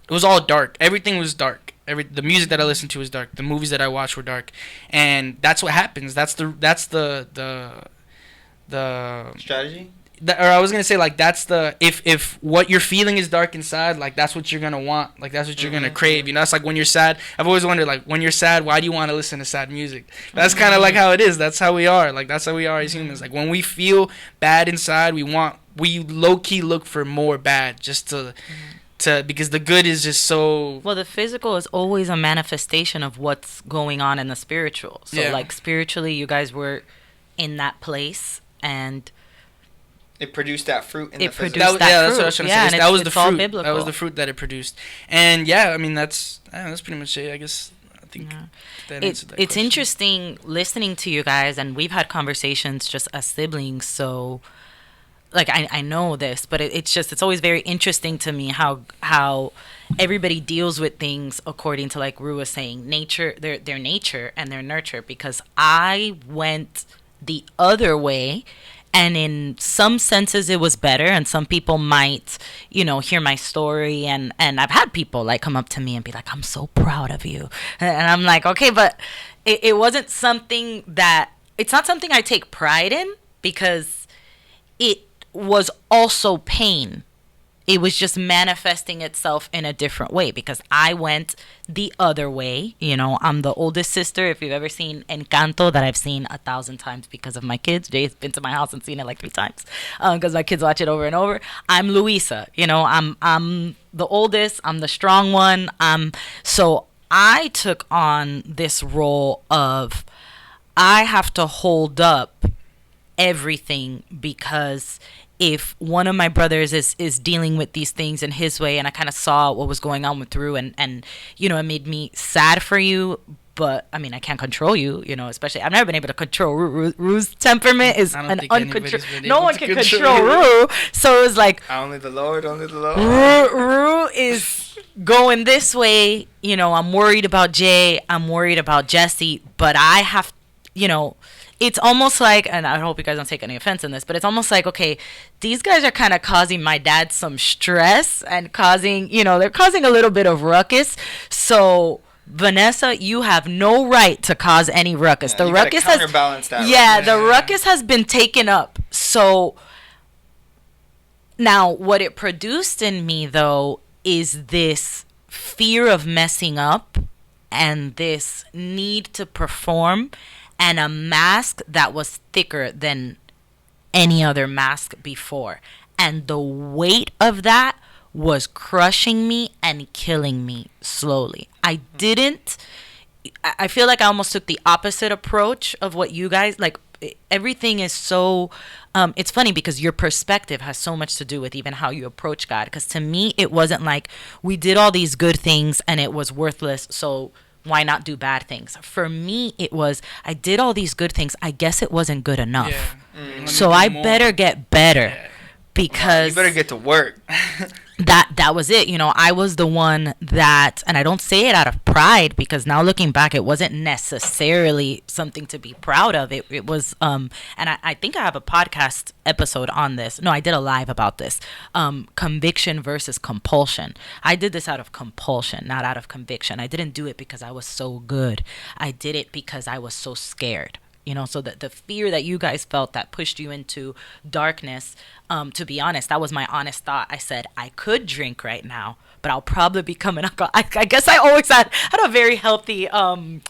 it was all dark. Everything was dark. The music that I listened to was dark. The movies that I watched were dark, and that's what happens. That's the strategy. Or I was gonna say, like, that's the, if what you're feeling is dark inside, like that's what you're gonna want, like that's what you're gonna crave. You know, it's like when you're sad. I've always wondered, like, when you're sad, why do you want to listen to sad music? That's kind of like how it is. That's how we are. Like that's how we are as humans. Like when we feel bad inside, we low key look for more bad, just to because the good is just so. Well, the physical is always a manifestation of what's going on in the spiritual. So like spiritually, you guys were in that place, and It produced that fruit in It the physical. produced that That's what I fruit. was trying to Yeah, say. and That was the it's all fruit. That biblical. was the fruit that it produced. And yeah, I mean that's pretty much it. I guess I think that answered that It's question. interesting listening to you guys, and we've had conversations just as siblings. So, like, I know this, but it's always very interesting to me how everybody deals with things according to, like Ru was saying, nature, their nature and their nurture. Because I went the other way, and in some senses it was better, and some people might, hear my story, and I've had people like come up to me and be like, I'm so proud of you, and I'm like, okay, but it wasn't something that, it's not something I take pride in, because it was also pain. It was just manifesting itself in a different way, because I went the other way. I'm the oldest sister. If you've ever seen Encanto, that I've seen 1,000 times because of my kids. Jay's been to my house and seen it like 3 times because my kids watch it over and over. I'm Luisa. I'm the oldest. I'm the strong one. So I took on this role of, I have to hold up everything, because if one of my brothers is dealing with these things in his way, and I kind of saw what was going on with Drew, and it made me sad for you, but I mean, I can't control you, especially I've never been able to control Ru's temperament is an uncontrolled. No one can control Ru, so it was like only the Lord. Ru is going this way. I'm worried about Jay. I'm worried about Jesse, but I have, it's almost like, and I hope you guys don't take any offense in this, but it's almost like, okay, these guys are kind of causing my dad some stress and causing, they're causing a little bit of ruckus. So, Vanessa, you have no right to cause any ruckus. Yeah, the ruckus has that. Yeah, the ruckus has been taken up. So now what it produced in me, though, is this fear of messing up and this need to perform, and a mask that was thicker than any other mask before. And the weight of that was crushing me and killing me slowly. I feel like I almost took the opposite approach of what you guys, like, everything is so, it's funny because your perspective has so much to do with even how you approach God. Because to me, it wasn't like we did all these good things and it was worthless, so why not do bad things? For me, it was, I did all these good things. I guess it wasn't good enough. Yeah. So I better get better, because you better get to work. that was it. I was the one that, and I don't say it out of pride, because now looking back, it wasn't necessarily something to be proud of. It was, and I think I have a podcast episode on this. No, I did a live about this. Conviction versus compulsion. I did this out of compulsion, not out of conviction. I didn't do it because I was so good. I did it because I was so scared. So that the fear that you guys felt that pushed you into darkness, to be honest, that was my honest thought. I said, I could drink right now, but I'll probably become an alcoholic. I guess I always had a very healthy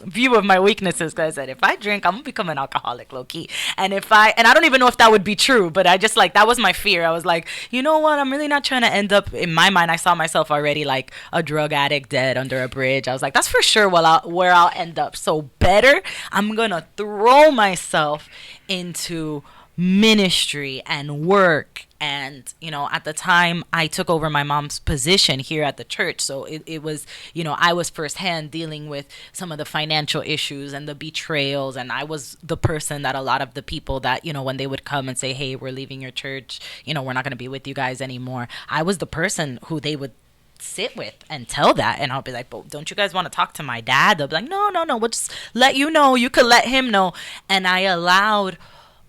view of my weaknesses, because I said, if I drink, I'm going to become an alcoholic, low-key. And I don't even know if that would be true, but I just, like, that was my fear. I was like, you know what? I'm really not trying to end up, in my mind, I saw myself already like a drug addict dead under a bridge. I was like, that's for sure where I'll end up. So better, I'm going to throw myself into ministry and work. And at the time, I took over my mom's position here at the church, so it was, I was firsthand dealing with some of the financial issues and the betrayals, and I was the person that a lot of the people that, when they would come and say, hey, we're leaving your church, we're not going to be with you guys anymore, I was the person who they would sit with and tell that. And I'll be like, but don't you guys want to talk to my dad? They'll be like, no, we'll just let you know. You could let him know. And I allowed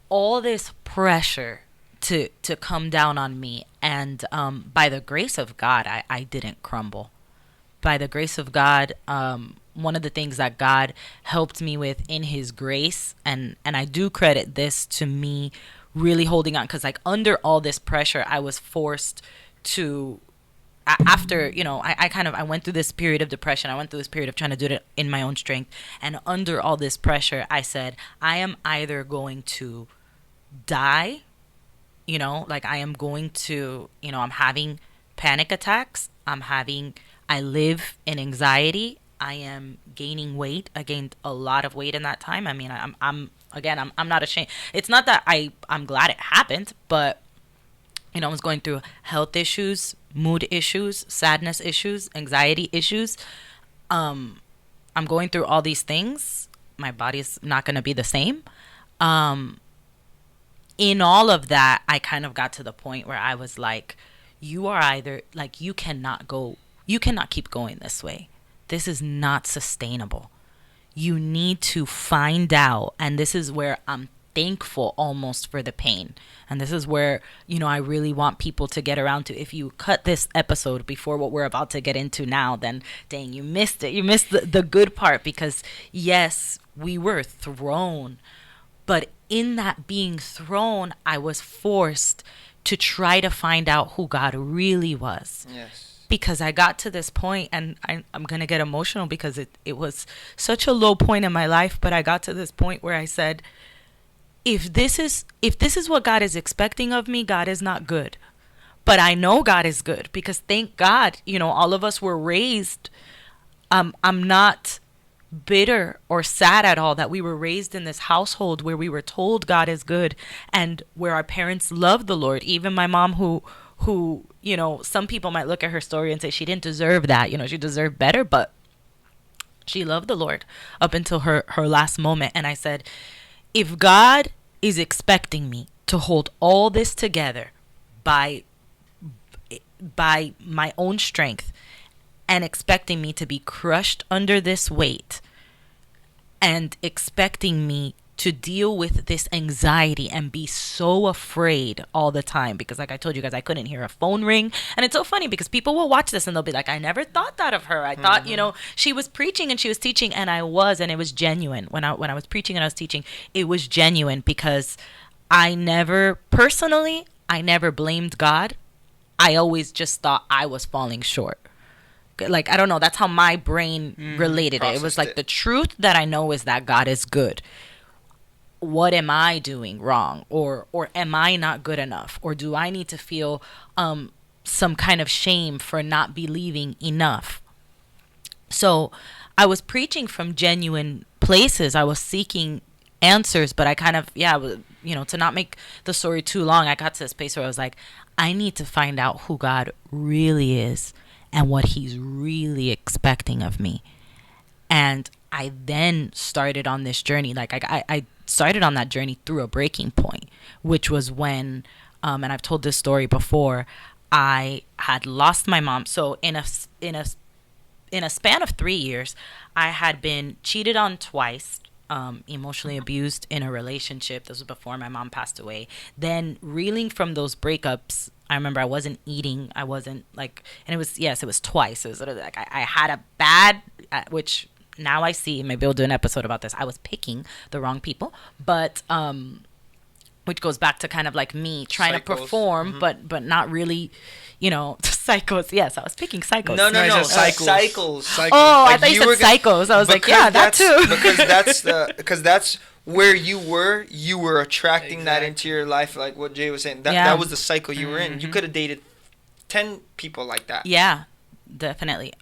all this pressure to come down on me. And by the grace of God, I didn't crumble. By the grace of God, one of the things that God helped me with in his grace, and I do credit this to me really holding on, because like under all this pressure, I was forced to, after, I went through this period of depression. I went through this period of trying to do it in my own strength. And under all this pressure, I said, I am either going to die, I am going to, I'm having panic attacks. I live in anxiety. I am gaining weight. I gained a lot of weight in that time. I mean, I'm not ashamed. It's not that I'm glad it happened, but I was going through health issues, mood issues, sadness issues, anxiety issues. I'm going through all these things. My body's not going to be the same. Um, in all of that, I kind of got to the point where I was like, you are either like, you cannot keep going this way. This is not sustainable. You need to find out. And this is where I'm thankful almost for the pain. And this is where, I really want people to get around to. If you cut this episode before what we're about to get into now, then dang, you missed it. You missed the good part, because yes, we were thrown. But in that being thrown, I was forced to try to find out who God really was. Yes. Because I got to this point, and I'm going to get emotional because it was such a low point in my life, but I got to this point where I said, if this is what God is expecting of me, God is not good. But I know God is good, because thank God, all of us were raised. I'm not bitter or sad at all that we were raised in this household where we were told God is good, and where our parents loved the Lord. Even my mom, who some people might look at her story and say she didn't deserve that, she deserved better, but she loved the Lord up until her last moment. And I said, if God is expecting me to hold all this together by my own strength, and expecting me to be crushed under this weight, and expecting me to deal with this anxiety and be so afraid all the time, because like I told you guys, I couldn't hear a phone ring. And it's so funny because people will watch this and they'll be like, I never thought that of her. I thought, she was preaching and she was teaching, and I was, and it was genuine. When I was preaching and I was teaching, it was genuine, because I never blamed God. I always just thought I was falling short. Like, I don't know, that's how my brain related it. It was like, the truth that I know is that God is good. What am I doing wrong? Or am I not good enough? Or do I need to feel some kind of shame for not believing enough? So I was preaching from genuine places. I was seeking answers, but I kind of, to not make the story too long, I got to this space where I was like, I need to find out who God really is and what he's really expecting of me. And I then started on this journey. Like I started on that journey through a breaking point, which was when, and I've told this story before, I had lost my mom. So in a span of 3 years, I had been cheated on twice, emotionally abused in a relationship. This was before my mom passed away. Then reeling from those breakups, I remember I wasn't eating. I wasn't like, and it was twice. It was sort of like I had a bad, which now I see, maybe we'll do an episode about this. I was picking the wrong people, but which goes back to kind of like me trying Cycles. to perform, but not really, psychos. Yes, I was picking psychos. No. Cycles. Oh, Like, I thought you said psychos. I was like, yeah, that too. because that's where you were attracting that into your life, like what Jay was saying. That was the cycle you were in. You could have dated 10 people like that. Yeah, definitely.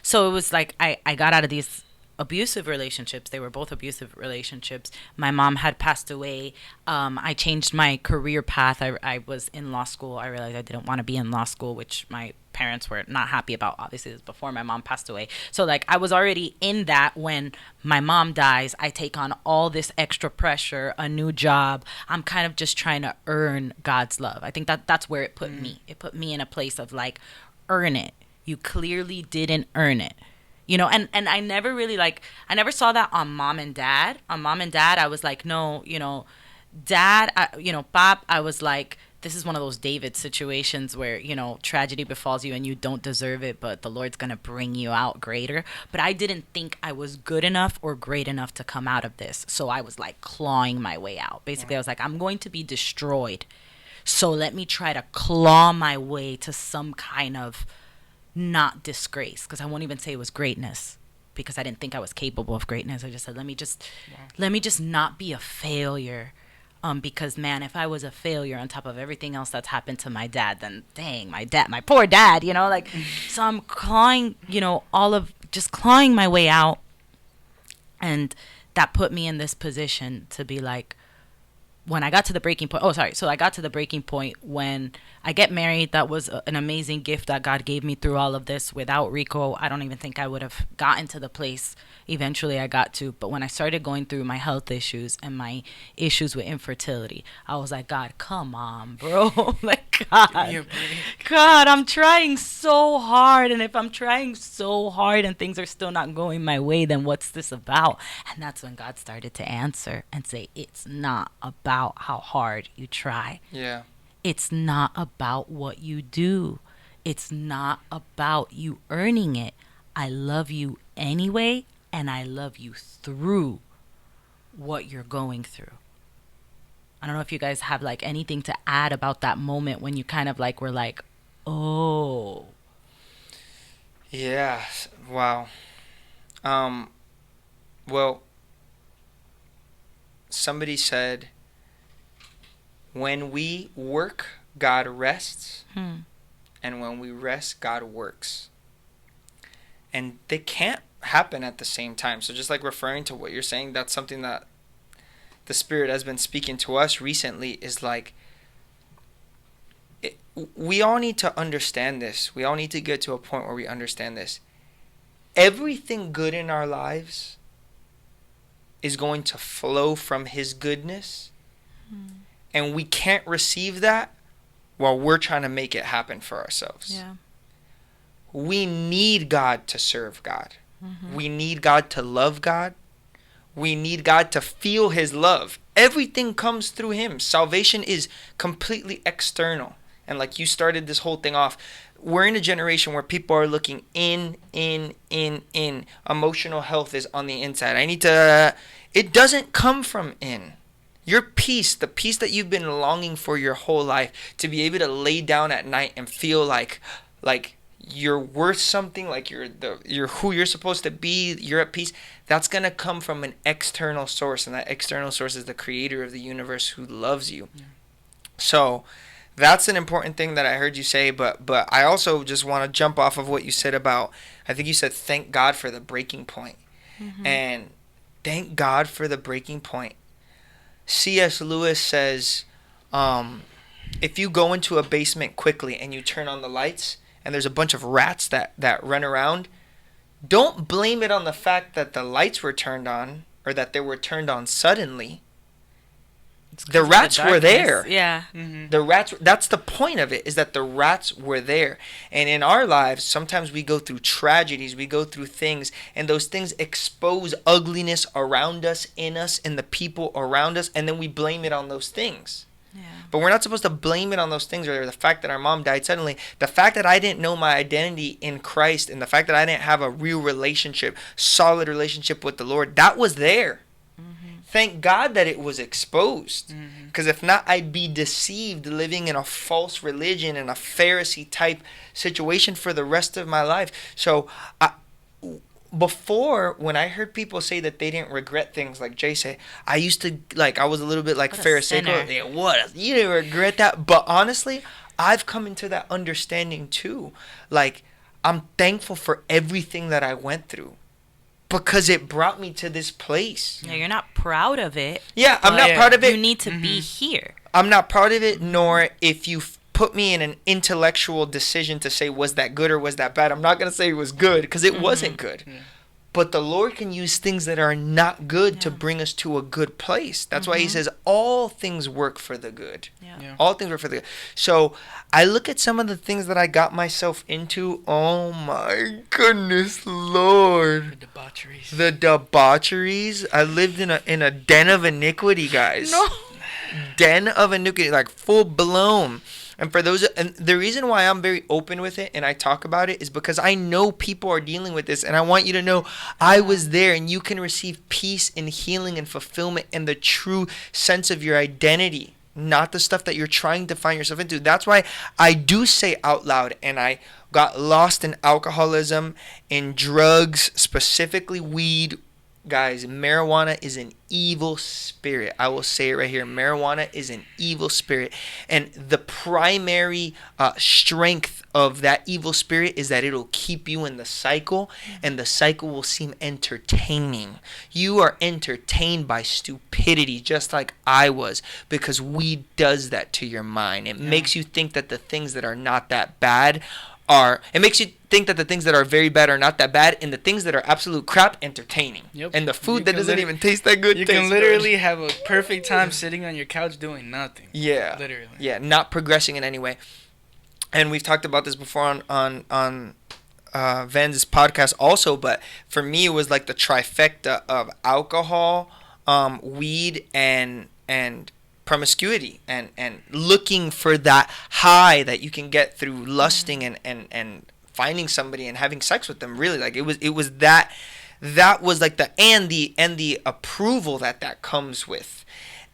So it was like I got out of these abusive relationships. They were both abusive relationships. My mom had passed away. I changed my career path. I was in law school. I realized I didn't want to be in law school, which my parents were not happy about. Obviously, it was before my mom passed away. So like I was already in that. When my mom dies, I take on all this extra pressure, a new job. I'm kind of just trying to earn God's love. I think that's where it put me. It put me in a place of like, earn it. You clearly didn't earn it. And I never really I never saw that on mom and dad. On mom and dad, I was like, no, dad, Pop, I was like, this is one of those David situations where, tragedy befalls you and you don't deserve it, but the Lord's going to bring you out greater. But I didn't think I was good enough or great enough to come out of this. So I was like clawing my way out. Basically, I was like, I'm going to be destroyed. So let me try to claw my way to some kind of not disgrace, because I won't even say it was greatness, because I didn't think I was capable of greatness. I just said, let me just not be a failure. Because man, if I was a failure on top of everything else that's happened to my dad, then dang, my poor dad, so I'm clawing, just clawing my way out. And that put me in this position to be like, when I got to the breaking point. Oh, sorry. So I got to the breaking point when I get married. That was an amazing gift that God gave me through all of this. Without Rico, I don't even think I would have gotten to the place eventually I got to. But when I started going through my health issues and my issues with infertility, I was like, God, come on, bro. Like, God, God, I'm trying so hard. And if I'm trying so hard and things are still not going my way, then what's this about? And that's when God started to answer and say, it's not about how hard you try. Yeah. It's not about what you do. It's not about you earning it. I love you anyway, and I love you through what you're going through. I don't know if you guys have like anything to add about that moment when you kind of like were like, oh. Yeah. Wow. Well, somebody said, when we work, God rests. And when we rest, God works. And they can't happen at the same time. So just like referring to what you're saying, that's something that the Spirit has been speaking to us recently, is like, we all need to understand this. We all need to get to a point where we understand this. Everything good in our lives is going to flow from His goodness. And we can't receive that while we're trying to make it happen for ourselves. Yeah. We need God to serve God. We need God to love God. We need God to feel His love. Everything comes through Him. Salvation is completely external. And like you started this whole thing off, we're in a generation where people are looking in. Emotional health is on the inside. It doesn't come from in. Your peace, the peace that you've been longing for your whole life, to be able to lay down at night and feel like you're worth something, like you're who you're supposed to be, you're at peace, that's going to come from an external source, and that external source is the creator of the universe who loves you. Yeah. So that's an important thing that I heard you say, but I also just want to jump off of what you said about, I think you said, thank God for the breaking point. And thank God for the breaking point. C.S. Lewis says, if you go into a basement quickly and you turn on the lights and there's a bunch of rats that run around, don't blame it on the fact that the lights were turned on or that they were turned on suddenly. The rats were there. Yeah. The rats, that's the point of it, is that the rats were there. And in our lives, sometimes we go through tragedies, we go through things, and those things expose ugliness around us, in us, and the people around us, and then we blame it on those things. Yeah. But we're not supposed to blame it on those things, or the fact that our mom died suddenly. The fact that I didn't know my identity in Christ, and the fact that I didn't have a real relationship, solid relationship with the Lord, that was there. Thank God that it was exposed. Because if not, I'd be deceived, living in a false religion and a Pharisee type situation for the rest of my life. So before, when I heard people say that they didn't regret things, like Jay said, I used to, like, I was a little bit like Pharisaical. Yeah, what? You didn't regret that? But honestly, I've come into that understanding too. Like, I'm thankful for everything that I went through, because it brought me to this place. Yeah, you're not proud of it. Yeah, I'm not proud of it. You need to be here. I'm not proud of it, nor if you put me in an intellectual decision to say, was that good or was that bad? I'm not going to say it was good, because it wasn't good. Yeah. But the Lord can use things that are not good to bring us to a good place. That's why He says all things work for the good. Yeah. All things work for the good. So I look at some of the things that I got myself into. Oh my goodness, Lord. The debaucheries. I lived in a den of iniquity, guys. No. Den of iniquity, like full blown. And for those, and the reason why I'm very open with it and I talk about it is because I know people are dealing with this, and I want you to know I was there, and you can receive peace and healing and fulfillment and the true sense of your identity, not the stuff that you're trying to find yourself into. That's why I do say out loud, and I got lost in alcoholism, in drugs, specifically weed. Guys, marijuana is an evil spirit. I will say it right here. Marijuana is an evil spirit. And the primary strength of that evil spirit is that it'll keep you in the cycle, and the cycle will seem entertaining. You are entertained by stupidity. stupidity, just like I was, because weed does that to your mind. It makes you think that the things that are not that bad it makes you think that the things that are very bad are not that bad, and the things that are absolute crap entertaining. Yep. And the food that doesn't even taste that good. You can literally have a perfect time sitting on your couch doing nothing. Yeah. Literally. Yeah, not progressing in any way. And we've talked about this before on Van's podcast also, but for me it was like the trifecta of alcohol, weed, and promiscuity, and looking for that high that you can get through lusting and finding somebody and having sex with them. Really, like it was that was like the approval that comes with,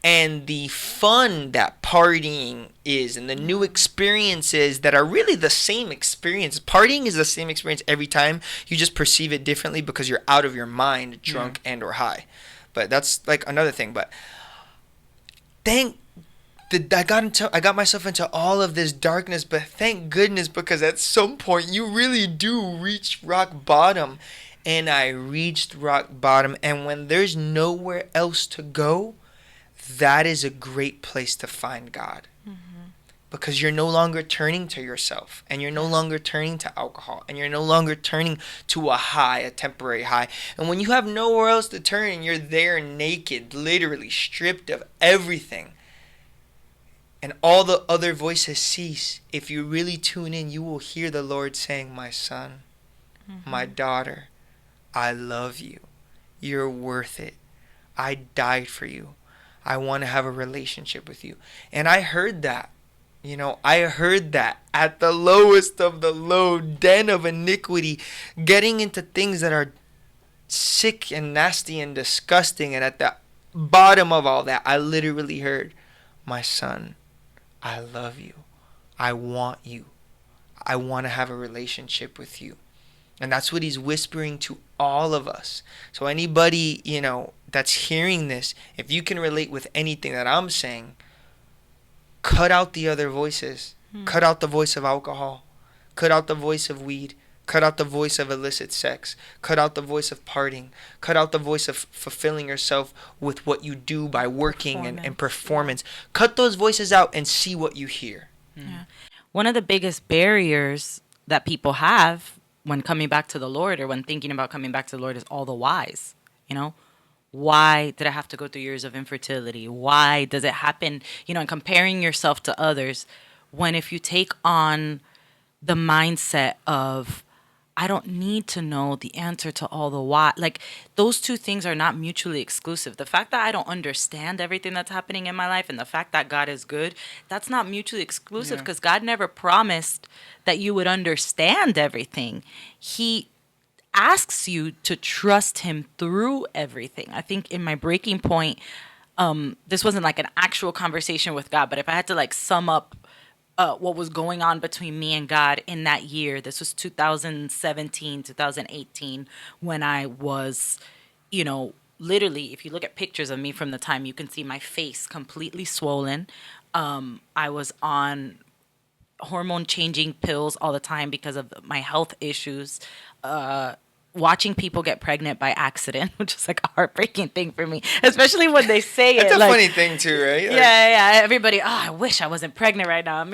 and the fun that partying is, and the new experiences that are really the same experience. Partying is the same experience every time. You just perceive it differently because you're out of your mind, drunk and or high. But that's like another thing. But I got myself into all of this darkness, but thank goodness, because at some point you really do reach rock bottom. And I reached rock bottom, and when there's nowhere else to go, that is a great place to find God. Because you're no longer turning to yourself, and you're no longer turning to alcohol, and you're no longer turning to a temporary high. And when you have nowhere else to turn, and you're there naked, literally stripped of everything, and all the other voices cease, if you really tune in, you will hear the Lord saying, "My son, my daughter, I love you. You're worth it. I died for you. I want to have a relationship with you." And I heard that. I heard that at the lowest of the low den of iniquity, getting into things that are sick and nasty and disgusting. And at the bottom of all that, I literally heard, "My son, I love you. I want you. I want to have a relationship with you." And that's what he's whispering to all of us. So anybody, that's hearing this, if you can relate with anything that I'm saying, cut out the other voices. Cut out the voice of alcohol. Cut out the voice of weed. Cut out the voice of illicit sex. Cut out the voice of partying. Cut out the voice of fulfilling yourself with what you do by working and performance. Cut those voices out and see what you hear. Yeah. One of the biggest barriers that people have when coming back to the Lord, or when thinking about coming back to the Lord, is all the whys. Why did I have to go through years of infertility? Why does it happen? And comparing yourself to others, when if you take on the mindset of, I don't need to know the answer to all the why. Like, those two things are not mutually exclusive. The fact that I don't understand everything that's happening in my life, and the fact that God is good, that's not mutually exclusive, because God never promised that you would understand everything. He asks you to trust him through everything. I think in my breaking point, this wasn't like an actual conversation with God, but if I had to sum up what was going on between me and God in that year, this was 2017, 2018, when I was, literally, if you look at pictures of me from the time, you can see my face completely swollen. I was on hormone changing pills all the time because of my health issues. Watching people get pregnant by accident, which is a heartbreaking thing for me, especially when they say It's it. It's a funny thing too, right? Yeah. Everybody, I wish I wasn't pregnant right now.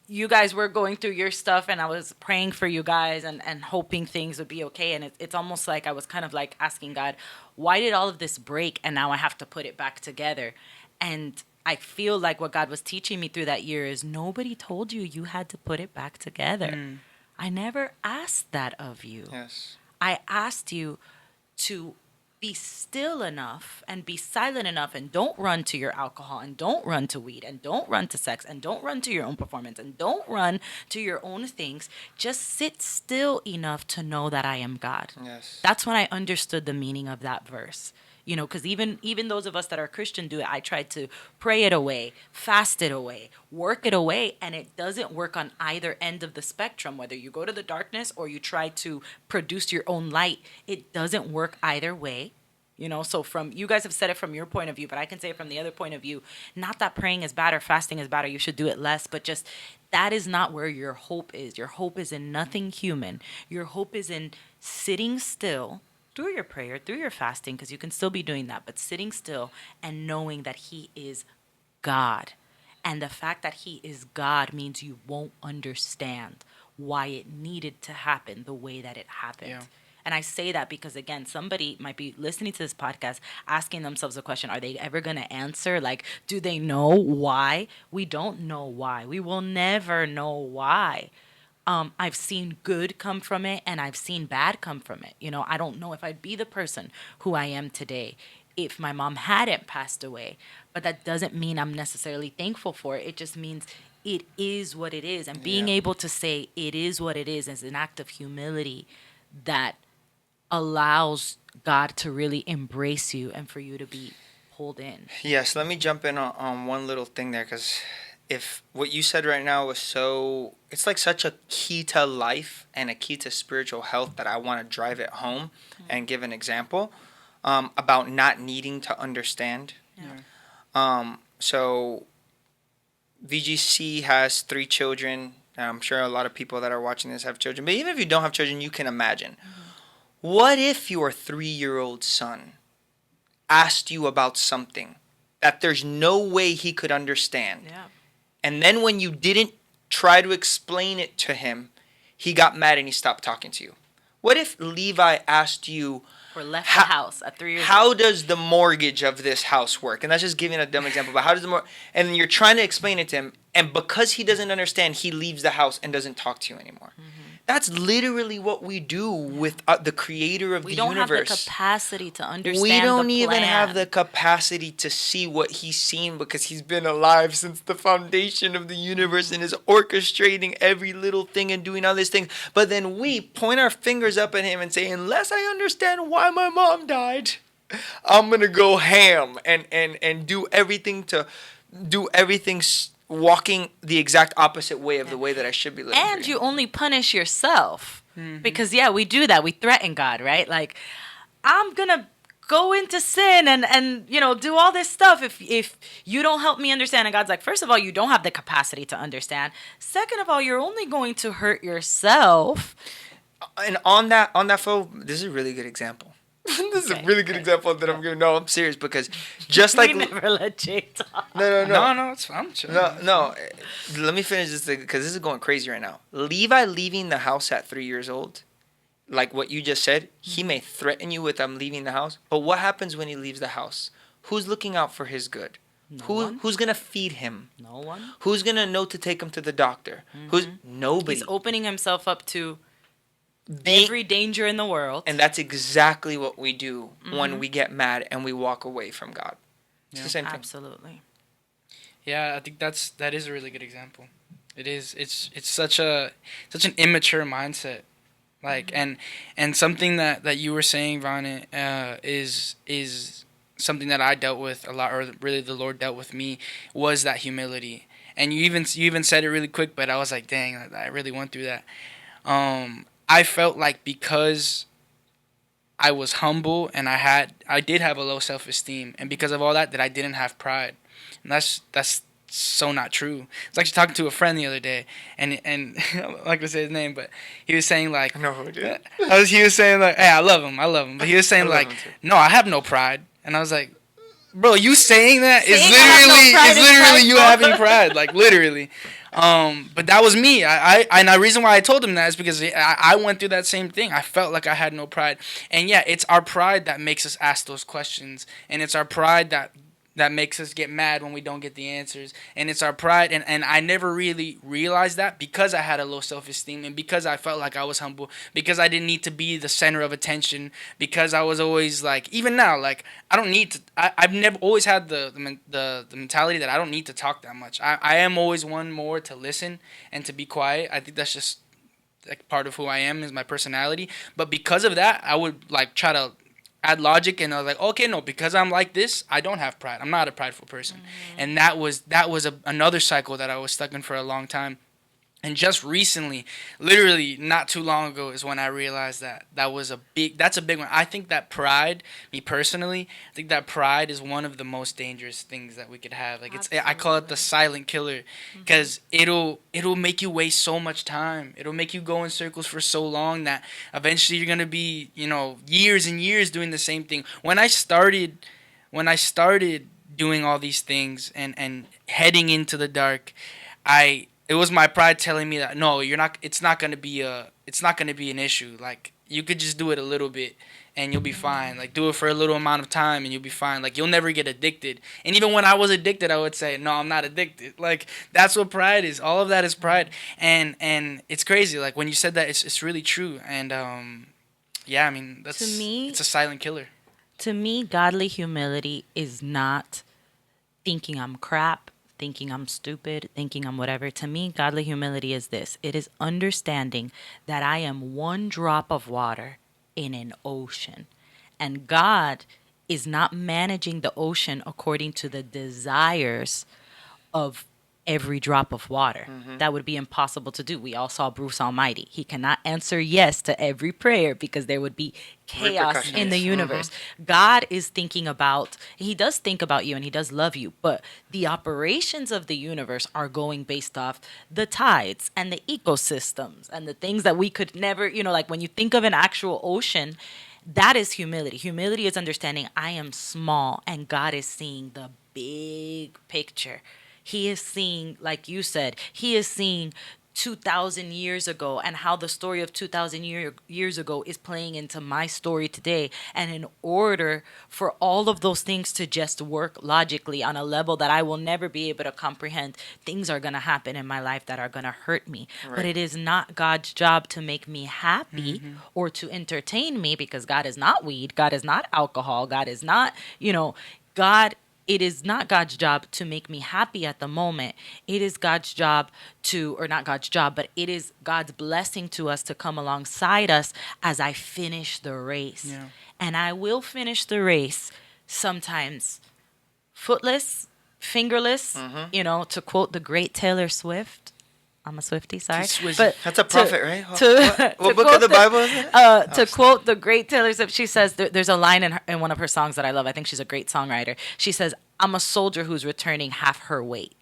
You guys were going through your stuff, and I was praying for you guys and hoping things would be okay. And it's almost like I was kind of asking God, why did all of this break, and now I have to put it back together? And I feel like what God was teaching me through that year is, nobody told you had to put it back together. I never asked that of you. Yes. I asked you to be still enough and be silent enough, and don't run to your alcohol, and don't run to weed, and don't run to sex, and don't run to your own performance, and don't run to your own things. Just sit still enough to know that I am God. Yes. That's when I understood the meaning of that verse. Because even those of us that are Christian do it. I tried to pray it away, fast it away, work it away, and it doesn't work on either end of the spectrum. Whether you go to the darkness or you try to produce your own light, it doesn't work either way. So from, you guys have said it from your point of view, but I can say it from the other point of view. Not that praying is bad or fasting is bad or you should do it less, but just that is not where your hope is. Your hope is in nothing human. Your hope is in sitting still through your prayer, through your fasting, because you can still be doing that, but sitting still and knowing that He is God. And the fact that He is God means you won't understand why it needed to happen the way that it happened. Yeah. And I say that because, again, somebody might be listening to this podcast asking themselves a question. Are they ever going to answer? Like, do they know why? We don't know why. We will never know why. I've seen good come from it and I've seen bad come from it. You know, I don't know if I'd be the person who I am today if my mom hadn't passed away. But that doesn't mean I'm necessarily thankful for it. It just means it is what it is. And being Yeah. able to say it is what it is an act of humility that allows God to really embrace you and for you to be pulled in. Yes, let me jump in on one little thing there, because if what you said right now was so, it's like such a key to life and a key to spiritual health that I want to drive it home and give an example about not needing to understand. So VGC has 3 children. I'm sure a lot of people that are watching this have children, but even if you don't have children, you can imagine. What if your 3-year-old son asked you about something that there's no way he could understand? Yeah. And then when you didn't try to explain it to him, he got mad and he stopped talking to you. What if Levi asked you, Or left the house at 3 years old? how does the mortgage of this house work? And that's just giving a dumb example, but how does and you're trying to explain it to him, and because he doesn't understand, he leaves the house and doesn't talk to you anymore. That's literally what we do with the creator of We the don't have the universe. capacity to understand We don't the even have plan. the capacity to see what he's seen, because he's been alive since the foundation of the universe and is orchestrating every little thing and doing all these things. But then we point our fingers up at him and say, unless I understand why my mom died, I'm going to go ham and do everything walking the exact opposite way of the way that I should be living. And you only punish yourself. Because, yeah, we do that. We threaten God, right? Like, I'm going to go into sin and you know, do all this stuff if you don't help me understand. And God's like, first of all, you don't have the capacity to understand. Second of all, you're only going to hurt yourself. And on that flow, this is a really good example. This is a really good example that I'm giving. No, I'm serious, because just like We never let Jay talk. no, It's fine. no. Let me finish this thing, because this is going crazy right now. Levi leaving the house at 3 years old, like what you just said, he may threaten you with "I'm leaving the house," but what happens when he leaves the house? Who's looking out for his good? Who's gonna feed him? No one. Who's gonna know to take him to the doctor? Who's nobody? He's opening himself up to every danger in the world. And that's exactly what we do when we get mad and we walk away from God. It's the same thing. Absolutely. Yeah, I think that is a really good example. It is. It's such an immature mindset. Like and something that you were saying, Vane, is something that I dealt with a lot, or really the Lord dealt with me, was that humility. And you even said it really quick, but I was like, dang, I really went through that. I felt like because I was humble and I did have a low self-esteem, and because of all that I didn't have pride. And that's so not true. I was actually talking to a friend the other day, and I'm not gonna say his name, but he was saying like, No, dude. he was saying like, hey, I love him, but he was saying like, no, I have no pride, and I was like, bro, you saying that is literally you having pride, like literally. But that was me. And the reason why I told him that is because I went through that same thing. I felt like I had no pride. And yeah, it's our pride that makes us ask those questions. And it's our pride that makes us get mad when we don't get the answers. And it's our pride. And I never really realized that, because I had a low self-esteem, and because I felt like I was humble, because I didn't need to be the center of attention, because I was always like, even now, like, I don't need to, I've never always had the mentality that I don't need to talk that much. I am always one more to listen and to be quiet. I think that's just like part of who I am, is my personality. But because of that, I would like try to add logic, and I was like, okay, no, because I'm like this, I don't have pride. I'm not a prideful person. And that was another cycle that I was stuck in for a long time. And just recently, literally not too long ago, is when I realized that that's a big one. I think that pride, me personally, I think that pride is one of the most dangerous things that we could have. Like I call it the silent killer, because it'll make you waste so much time. It'll make you go in circles for so long that eventually you're gonna be, years and years doing the same thing. When I started doing all these things and heading into the dark, it was my pride telling me that no, you're not. It's not gonna be an issue. Like, you could just do it a little bit and you'll be fine. Like, do it for a little amount of time and you'll be fine. Like, you'll never get addicted. And even when I was addicted, I would say no, I'm not addicted. Like, that's what pride is. All of that is pride. And it's crazy. Like, when you said that, it's really true. And yeah, I mean, it's a silent killer. To me, godly humility is not thinking I'm crap, thinking I'm stupid, thinking I'm whatever. To me, godly humility is this: it is understanding that I am one drop of water in an ocean. And God is not managing the ocean according to the desires of every drop of water. That would be impossible to do. We all saw Bruce Almighty. He cannot answer yes to every prayer because there would be chaos in the universe. God is thinking about, he does think about you and he does love you, but the operations of the universe are going based off the tides and the ecosystems and the things that we could never, like when you think of an actual ocean, that is humility. Humility is understanding I am small and God is seeing the big picture. He is seeing, like you said, he is seeing 2,000 years ago and how the story of 2,000 years ago is playing into my story today. And in order for all of those things to just work logically on a level that I will never be able to comprehend, things are going to happen in my life that are going to hurt me. Right. But it is not God's job to make me happy or to entertain me, because God is not weed. God is not alcohol. God is not, it is not God's job to make me happy at the moment. It is God's job or not God's job, but it is God's blessing to us to come alongside us as I finish the race. Yeah. And I will finish the race sometimes footless, fingerless, to quote the great Taylor Swift. I'm a Swiftie, sorry. But that's a prophet, right? What book of the Bible is it? To quote the great Taylor Swift, she says, there's a line in one of her songs that I love. I think she's a great songwriter. She says, I'm a soldier who's returning half her weight.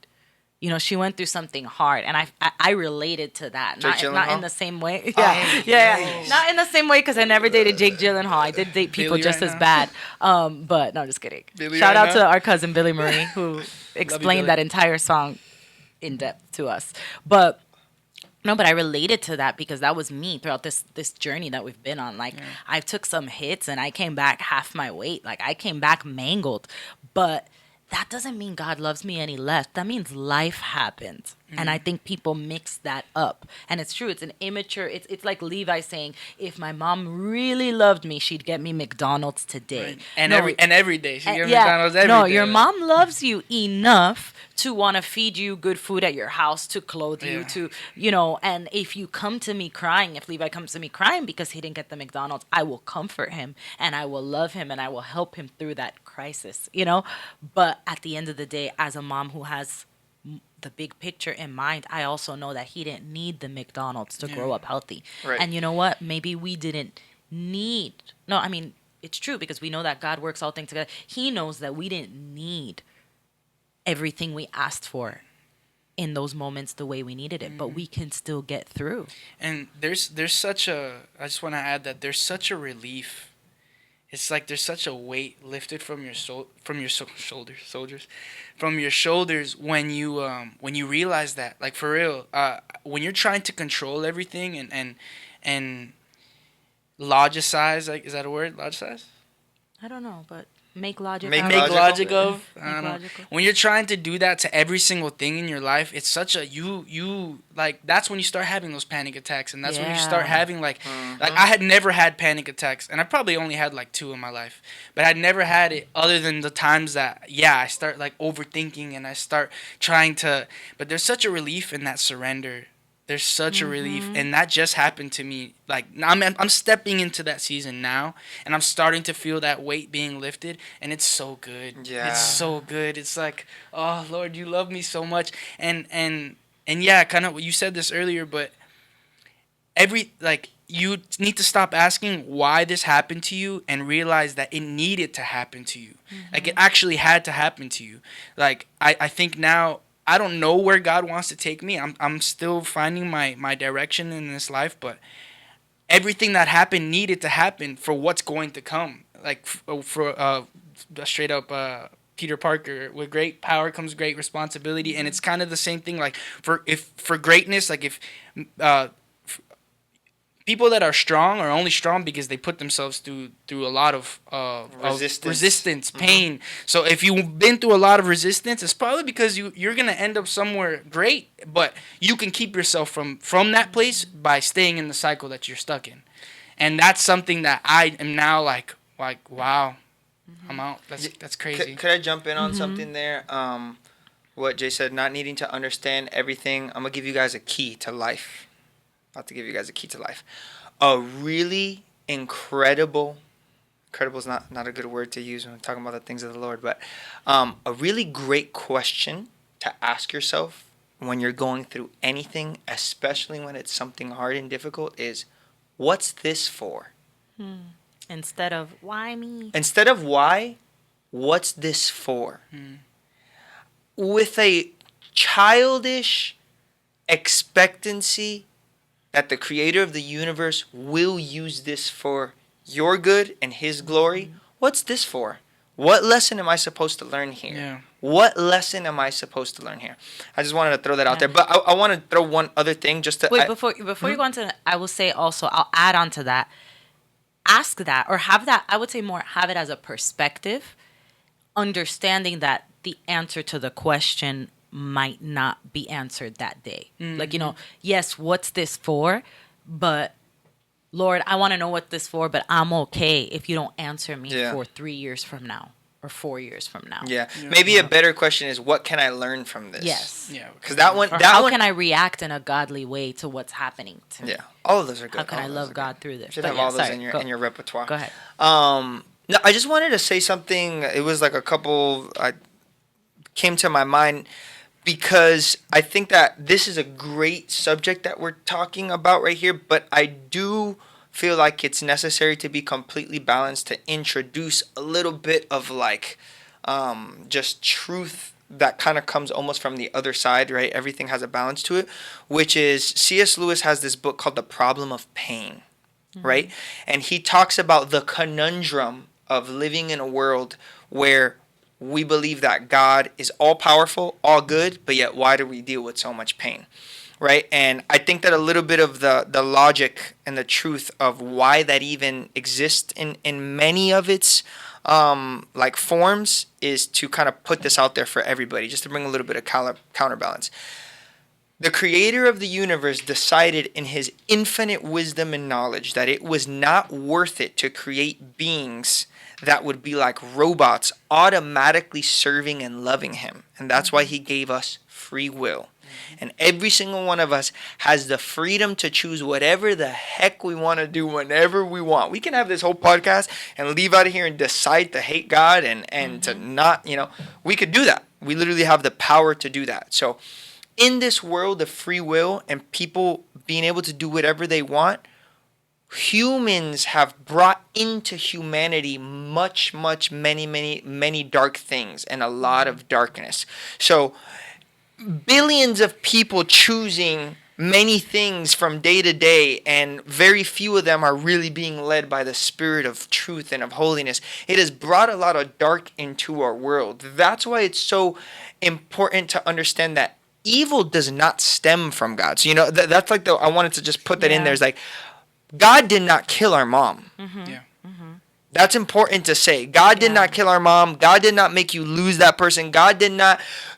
She went through something hard, and I related to that. Not in the same way. Yeah. Not in the same way, because I never dated Jake Gyllenhaal. I did date people Billy just as bad. But no, just kidding. Billy Shout out to our cousin Billy Marie, who explained that entire song in depth to us. But I related to that because that was me throughout this journey that we've been on. Like, I took some hits and I came back half my weight. Like, I came back mangled. But that doesn't mean God loves me any less. That means life happened. And I think people mix that up. And it's true. It's an immature. It's like Levi saying, if my mom really loved me, she'd get me McDonald's today. Right. And every day. She'd get McDonald's every day. No, your mom loves you enough to want to feed you good food at your house, to clothe you, to, and if you come to me crying, if Levi comes to me crying because he didn't get the McDonald's, I will comfort him and I will love him and I will help him through that crisis, But at the end of the day, as a mom who has the big picture in mind, I also know that he didn't need the McDonald's to grow up healthy. Right. And you know what? Maybe we didn't need, it's true, because we know that God works all things together. He knows that we didn't need everything we asked for in those moments the way we needed it, but we can still get through. And there's such a, I just want to add that there's such a relief. It's like there's such a weight lifted from your shoulders when you realize that, like, for real, when you're trying to control everything and logicize, like, is that a word? Logicize? I don't know, but make logic of. When you're trying to do that to every single thing in your life, it's such a you like, that's when you start having those panic attacks, and that's when you start having like I had never had panic attacks, and I probably only had like 2 in my life, but I'd never had it other than the times that I start like overthinking and I start trying to, but there's such a relief in that surrender. There's such a relief, and that just happened to me. Like, I'm stepping into that season now, and I'm starting to feel that weight being lifted, and it's so good. Yeah. It's so good. It's like, oh, Lord, you love me so much. And And yeah, kind of, you said this earlier, but you need to stop asking why this happened to you and realize that it needed to happen to you. Like, it actually had to happen to you. Like, I think now, I don't know where God wants to take me. I'm still finding my direction in this life, but everything that happened needed to happen for what's going to come. Like, for straight up Peter Parker, with great power comes great responsibility, and it's kind of the same thing. Like, for greatness, like, if people that are strong are only strong because they put themselves through a lot of resistance, pain. So if you've been through a lot of resistance, it's probably because you're gonna end up somewhere great, but you can keep yourself from that place by staying in the cycle that you're stuck in. And that's something that I am now like wow, I'm out. That's crazy. Could I jump in on something there? What Jay said, not needing to understand everything. I'm gonna give you guys a key to life. About to give you guys a key to life. A really incredible is not a good word to use when I'm talking about the things of the Lord, but a really great question to ask yourself when you're going through anything, especially when it's something hard and difficult, is, what's this for? Instead of, why me? Instead of why, what's this for? With a childish expectancy that the creator of the universe will use this for your good and his glory. What's this for? What lesson am I supposed to learn here? Yeah. What lesson am I supposed to learn here? I just wanted to throw that out there. But I want to throw one other thing just to... Wait, before you go on to, I will say also, I'll add on to that. Ask that, or have that, I would say more, have it as a perspective, understanding that the answer to the question might not be answered that day. Like, yes, what's this for? But Lord, I want to know what this for, but I'm okay if you don't answer me for 3 years from now or 4 years from now. Yeah. Maybe a better question is, what can I learn from this? Yes. Yeah. Because that one... how can I react in a godly way to what's happening to me? Yeah. All of those are good. How can I love God through this? You should have all those in your repertoire. Go ahead. No, I just wanted to say something. It was like a couple... came to my mind, because I think that this is a great subject that we're talking about right here, but I do feel like it's necessary to be completely balanced, to introduce a little bit of like just truth that kind of comes almost from the other side, right? Everything has a balance to it, which is C.S. Lewis has this book called The Problem of Pain, right? And he talks about the conundrum of living in a world where we believe that God is all-powerful, all good, but yet why do we deal with so much pain, right? And I think that a little bit of the logic and the truth of why that even exists in many of its like forms is to kind of put this out there for everybody, just to bring a little bit of counterbalance. The creator of the universe decided in his infinite wisdom and knowledge that it was not worth it to create beings that would be like robots automatically serving and loving him. And that's why he gave us free will. And every single one of us has the freedom to choose whatever the heck we want to do whenever we want. We can have this whole podcast and leave out of here and decide to hate God and to not, we could do that. We literally have the power to do that. So in this world of free will and people being able to do whatever they want, humans have brought into humanity many dark things and a lot of darkness. So billions of people choosing many things from day to day, and very few of them are really being led by the spirit of truth and of holiness. It has brought a lot of dark into our world. That's why it's so important to understand that evil does not stem from God. So, that's like I wanted to just put that in there. It's like, God did not kill our mom. Yeah. That's important to say. God did not kill our mom. God did not make you lose that person.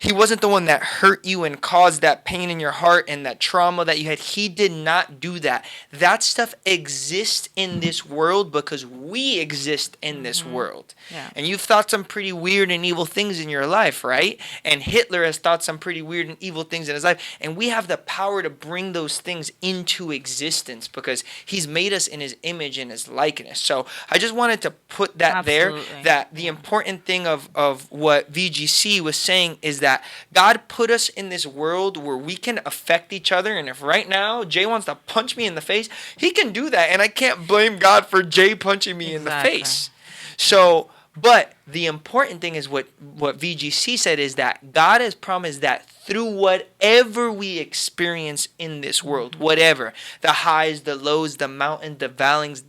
He wasn't the one that hurt you and caused that pain in your heart and that trauma that you had. He did not do that. That stuff exists in this world because we exist in this world. Yeah. And you've thought some pretty weird and evil things in your life, right? And Hitler has thought some pretty weird and evil things in his life. And we have the power to bring those things into existence because he's made us in his image and his likeness. So I just wanted to put that there, Absolutely. that the important thing of what VGC was saying is that God put us in this world where we can affect each other. And if right now Jay wants to punch me in the face, he can do that. And I can't blame God for Jay punching me in the Exactly. face. So, but the important thing is what VGC said is that God has promised that through whatever we experience in this world, whatever, the highs, the lows, the mountains, the valleys,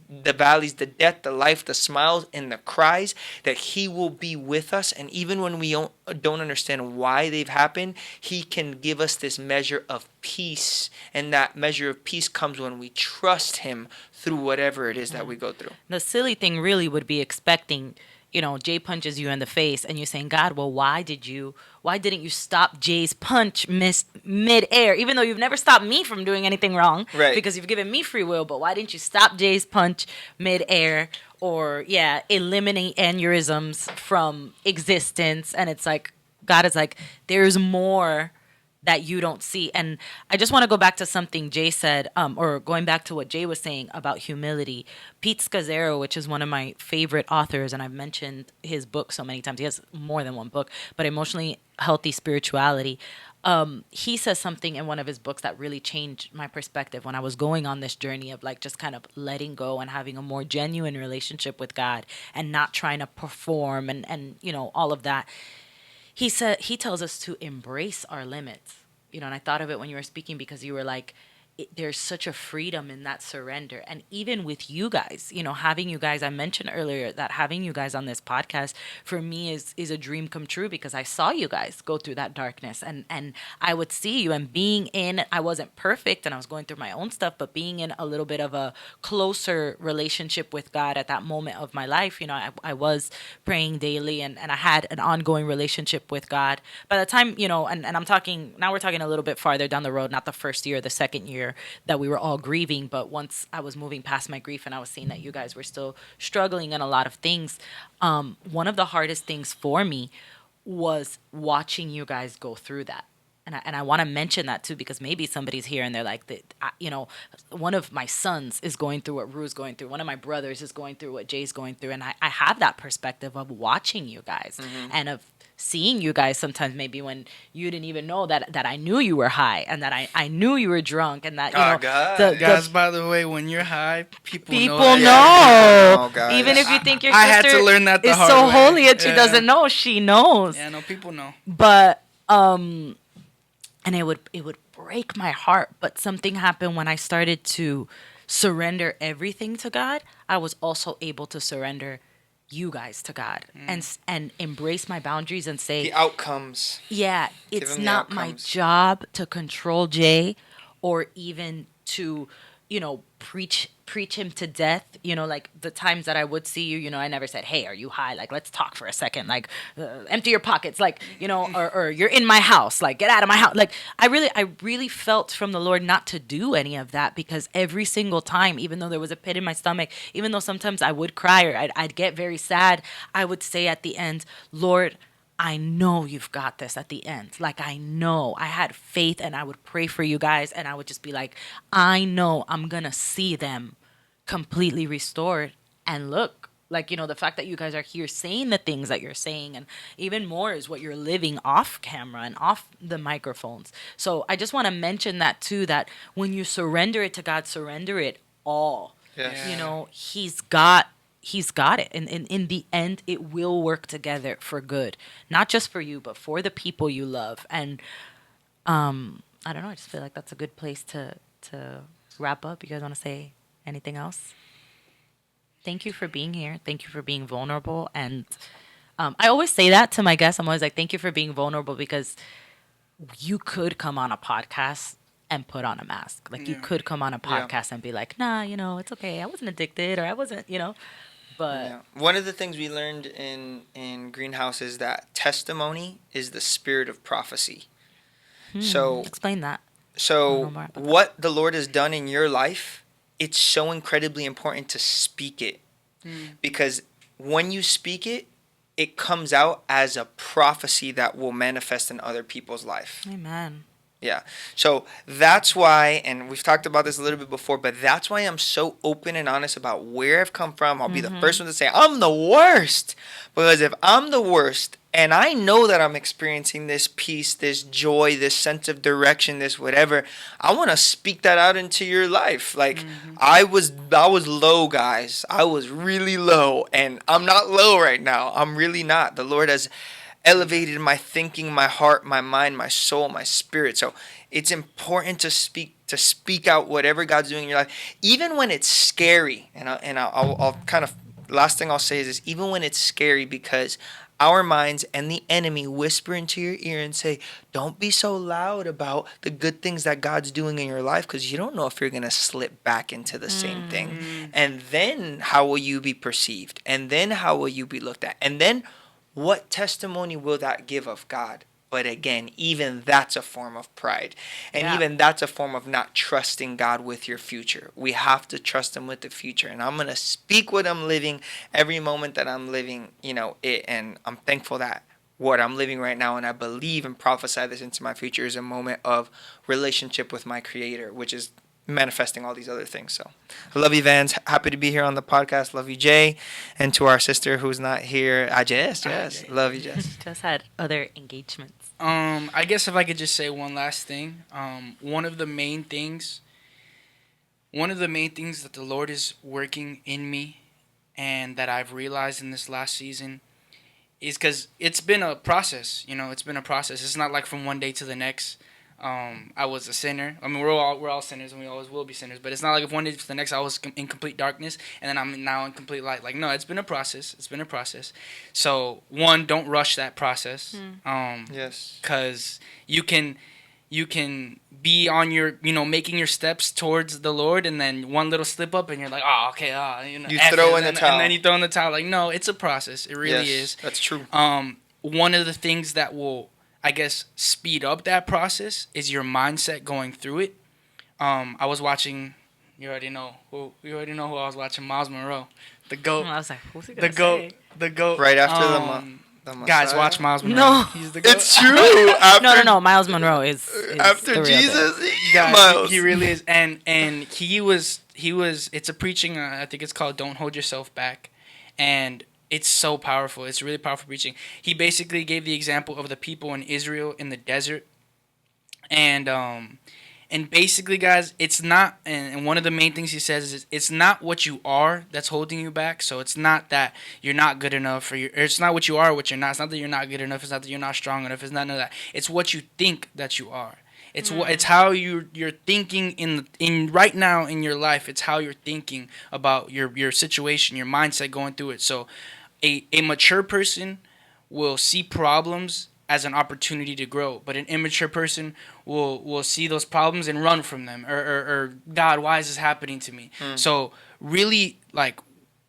the death, the life, the smiles, and the cries, that he will be with us. And even when we don't understand why they've happened, he can give us this measure of peace. And that measure of peace comes when we trust him through whatever it is that we go through. The silly thing really would be expecting, Jay punches you in the face and you're saying, God, well, why didn't you stop Jay's punch mid-air? Even though you've never stopped me from doing anything wrong, right? Because you've given me free will, but why didn't you stop Jay's punch mid-air or, eliminate aneurysms from existence? And it's like, God is like, there's more that you don't see. And I just want to go back to something Jay said, or going back to what Jay was saying about humility. Pete Scazzaro, which is one of my favorite authors, and I've mentioned his book so many times. He has more than one book, but Emotionally Healthy Spirituality. He says something in one of his books that really changed my perspective when I was going on this journey of like just kind of letting go and having a more genuine relationship with God and not trying to perform and all of that. He tells us to embrace our limits, and I thought of it when you were speaking because you were like, there's such a freedom in that surrender. And even with you guys, having you guys, I mentioned earlier that having you guys on this podcast for me is a dream come true because I saw you guys go through that darkness and I would see you and being in, I wasn't perfect and I was going through my own stuff, but being in a little bit of a closer relationship with God at that moment of my life, I was praying daily and I had an ongoing relationship with God. By the time, and I'm talking, now we're talking a little bit farther down the road, not the first year, the second year that we were all grieving, but once I was moving past my grief and I was seeing that you guys were still struggling in a lot of things, one of the hardest things for me was watching you guys go through that. And I want to mention that too because maybe somebody's here and they're like, one of my sons is going through what Rue's going through. One of my brothers is going through what Jay's going through. And I have that perspective of watching you guys and of seeing you guys sometimes maybe when you didn't even know that I knew you were high and that I knew you were drunk and that, guys, by the way, when you're high, people know. Know. Guys. Even if you think your I sister had to learn that the is hard so way. holy that she doesn't know, she knows. Yeah, no, people know. But, and it would break my heart. But something happened when I started to surrender everything to God. I was also able to surrender you guys to God and embrace my boundaries and say the outcomes. Yeah, it's not my job to control Jay or even to, preach him to death. Like the times that I would see you, I never said, "Hey, are you high? Like, let's talk for a second. Like, empty your pockets. Like, or you're in my house. Like, get out of my house." Like, I really felt from the Lord not to do any of that because every single time, even though there was a pit in my stomach, even though sometimes I would cry or I'd get very sad, I would say at the end, "Lord, I know you've got this," at the end. Like, I know. I had faith and I would pray for you guys and I would just be like, I know I'm going to see them completely restored. And look, like, the fact that you guys are here saying the things that you're saying and even more is what you're living off camera and off the microphones. So I just want to mention that too, that when you surrender it to God, surrender it all. Yes. He's got it. And in the end, it will work together for good. Not just for you, but for the people you love. And I don't know. I just feel like that's a good place to wrap up. You guys want to say anything else? Thank you for being here. Thank you for being vulnerable. And I always say that to my guests. I'm always like, thank you for being vulnerable because you could come on a podcast and put on a mask. Like, you could come on a podcast and be like, nah, it's okay. I wasn't addicted or I wasn't, But one of the things we learned in Greenhouse is that testimony is the spirit of prophecy. So explain that. So what the Lord has done in your life, it's so incredibly important to speak it. Because when you speak it, it comes out as a prophecy that will manifest in other people's life. Amen. Yeah. So that's why, and we've talked about this a little bit before, but that's why I'm so open and honest about where I've come from. I'll be the first one to say I'm the worst. Because if I'm the worst, and I know that I'm experiencing this peace, this joy, this sense of direction, this whatever, I want to speak that out into your life. Like I was low, guys. I was really low, and I'm not low right now. I'm really not. The Lord has elevated my thinking, my heart, my mind, my soul, my spirit. So it's important to speak out whatever God's doing in your life, even when it's scary. I'll kind of, last thing I'll say is this: even when it's scary, because our minds and the enemy whisper into your ear and say, don't be so loud about the good things that God's doing in your life, because you don't know if you're going to slip back into the same thing. And then how will you be perceived? And then how will you be looked at? And then what testimony will that give of God? But again, even that's a form of pride. And even that's a form of not trusting God with your future. We have to trust Him with the future. And I'm going to speak what I'm living every moment that I'm living, it. And I'm thankful that what I'm living right now, and I believe and prophesy this into my future, is a moment of relationship with my Creator, which is manifesting all these other things. So I love you, Vans. Happy to be here on the podcast. Love you, Jay. And to our sister who's not here, Jess. Love you, Jess. Just had other engagements. I guess if I could just say one last thing. One of the main things that the Lord is working in me and that I've realized in this last season is, because it's been a process. It's been a process. It's not like from one day to the next. I was a sinner. I mean, we're all sinners, and we always will be sinners. But it's not like if one day to the next I was in complete darkness, and then I'm now in complete light. Like, no, it's been a process. It's been a process. So, one, don't rush that process. Yes. Because you can be on your, making your steps towards the Lord, and then one little slip up, and you're like, oh, okay, you throw in the towel, and then you throw in the towel. Like, no, it's a process. It really is. That's true. One of the things that will, I guess, speed up that process is your mindset going through it. I was watching, you already know who I was watching, Miles Monroe, the GOAT. I was like, who's he gonna say? The GOAT. Right after the guys, watch Miles Monroe. No. He's the GOAT. It's true. No. Miles Monroe is after the real Jesus. Guys, he really is. And he was. It's a preaching. I think it's called "Don't Hold Yourself Back," and it's so powerful. It's really powerful preaching. He basically gave the example of the people in Israel in the desert. And basically, guys, it's not, and one of the main things he says is it's not what you are that's holding you back. So it's not that you're not good enough, or it's not what you are or what you're not. It's not that you're not good enough. It's not that you're not strong enough. It's not none of that. It's what you think that you are. It's how you're thinking in right now in your life. It's how you're thinking about your situation, your mindset going through it. So a mature person will see problems as an opportunity to grow, but an immature person will see those problems and run from them, or God, why is this happening to me? So really, like,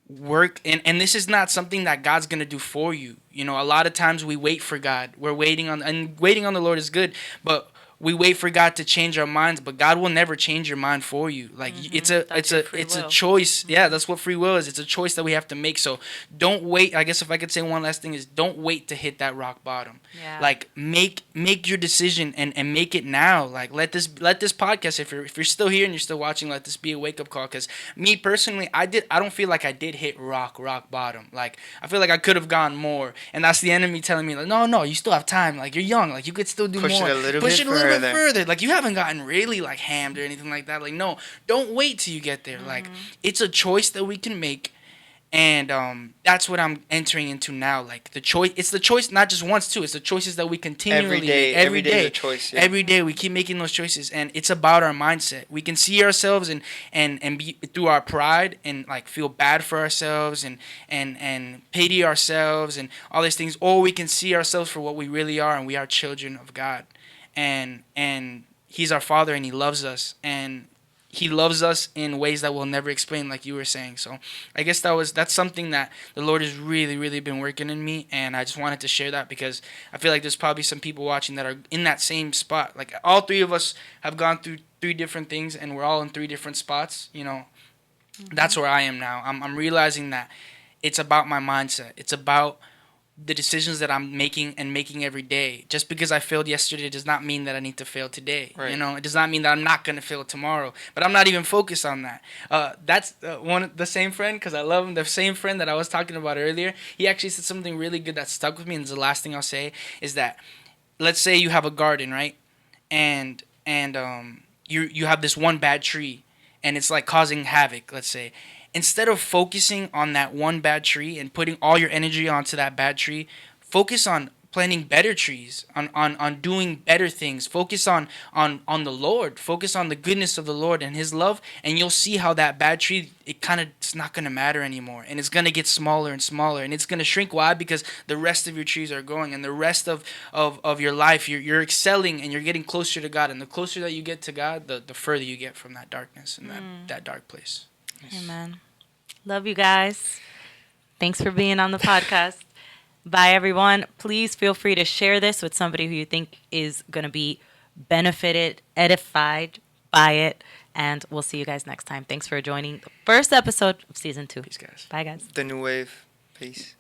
work, and this is not something that God's gonna do for you. A lot of times we wait for God. Waiting on the Lord is good, but we wait for God to change our minds, but God will never change your mind for you. Like, it's a choice. Yeah, that's what free will is. It's a choice that we have to make. So don't wait. I guess if I could say one last thing is, don't wait to hit that rock bottom. Yeah. Like, make your decision and make it now. Like, let this podcast, if you're still here and you're still watching, let this be a wake up call. Because me personally, I don't feel like I did hit rock bottom. Like, I feel like I could have gone more, and that's the enemy telling me, like, no, you still have time. Like, you're young. Like, you could still do more. Push it a little bit further. Like, you haven't gotten really, like, hammed or anything like that. Like, no, don't wait till you get there. Like, it's a choice that we can make, and that's what I'm entering into now. Like, it's the choice, not just once too. It's the choices that we continually every day is a choice. Yeah. Every day we keep making those choices, and it's about our mindset. We can see ourselves and be through our pride and, like, feel bad for ourselves and pity ourselves and all these things, or we can see ourselves for what we really are, and we are children of God. And He's our Father, and He loves us, and He loves us in ways that we'll never explain, like you were saying. So I guess that's something that the Lord has really, really been working in me, and I just wanted to share that because I feel like there's probably some people watching that are in that same spot. Like, all three of us have gone through 3 different things, and we're all in 3 different spots. That's where I am now. I'm realizing that it's about my mindset. It's about the decisions that I'm making every day. Just because I failed yesterday does not mean that I need to fail today. Right. You know, it does not mean that I'm not gonna fail tomorrow. But I'm not even focused on that. That's the same friend, because I love him. The same friend that I was talking about earlier. He actually said something really good that stuck with me, and the last thing I'll say is that, let's say you have a garden, right? And you have this one bad tree, and it's like causing havoc, let's say. Instead of focusing on that one bad tree and putting all your energy onto that bad tree, focus on planting better trees, on doing better things. Focus on the Lord. Focus on the goodness of the Lord and His love, and you'll see how that bad tree, it's not going to matter anymore, and it's going to get smaller and smaller, and it's going to shrink. Why? Because the rest of your trees are growing, and the rest of your life, you're excelling, and you're getting closer to God, and the closer that you get to God, the further you get from that darkness and that dark place. Yes. Amen. Love you guys. Thanks for being on the podcast. Bye, everyone. Please feel free to share this with somebody who you think is going to be benefited, edified by it. And we'll see you guys next time. Thanks for joining the first episode of season 2. Peace, guys. Bye, guys. The new wave. Peace.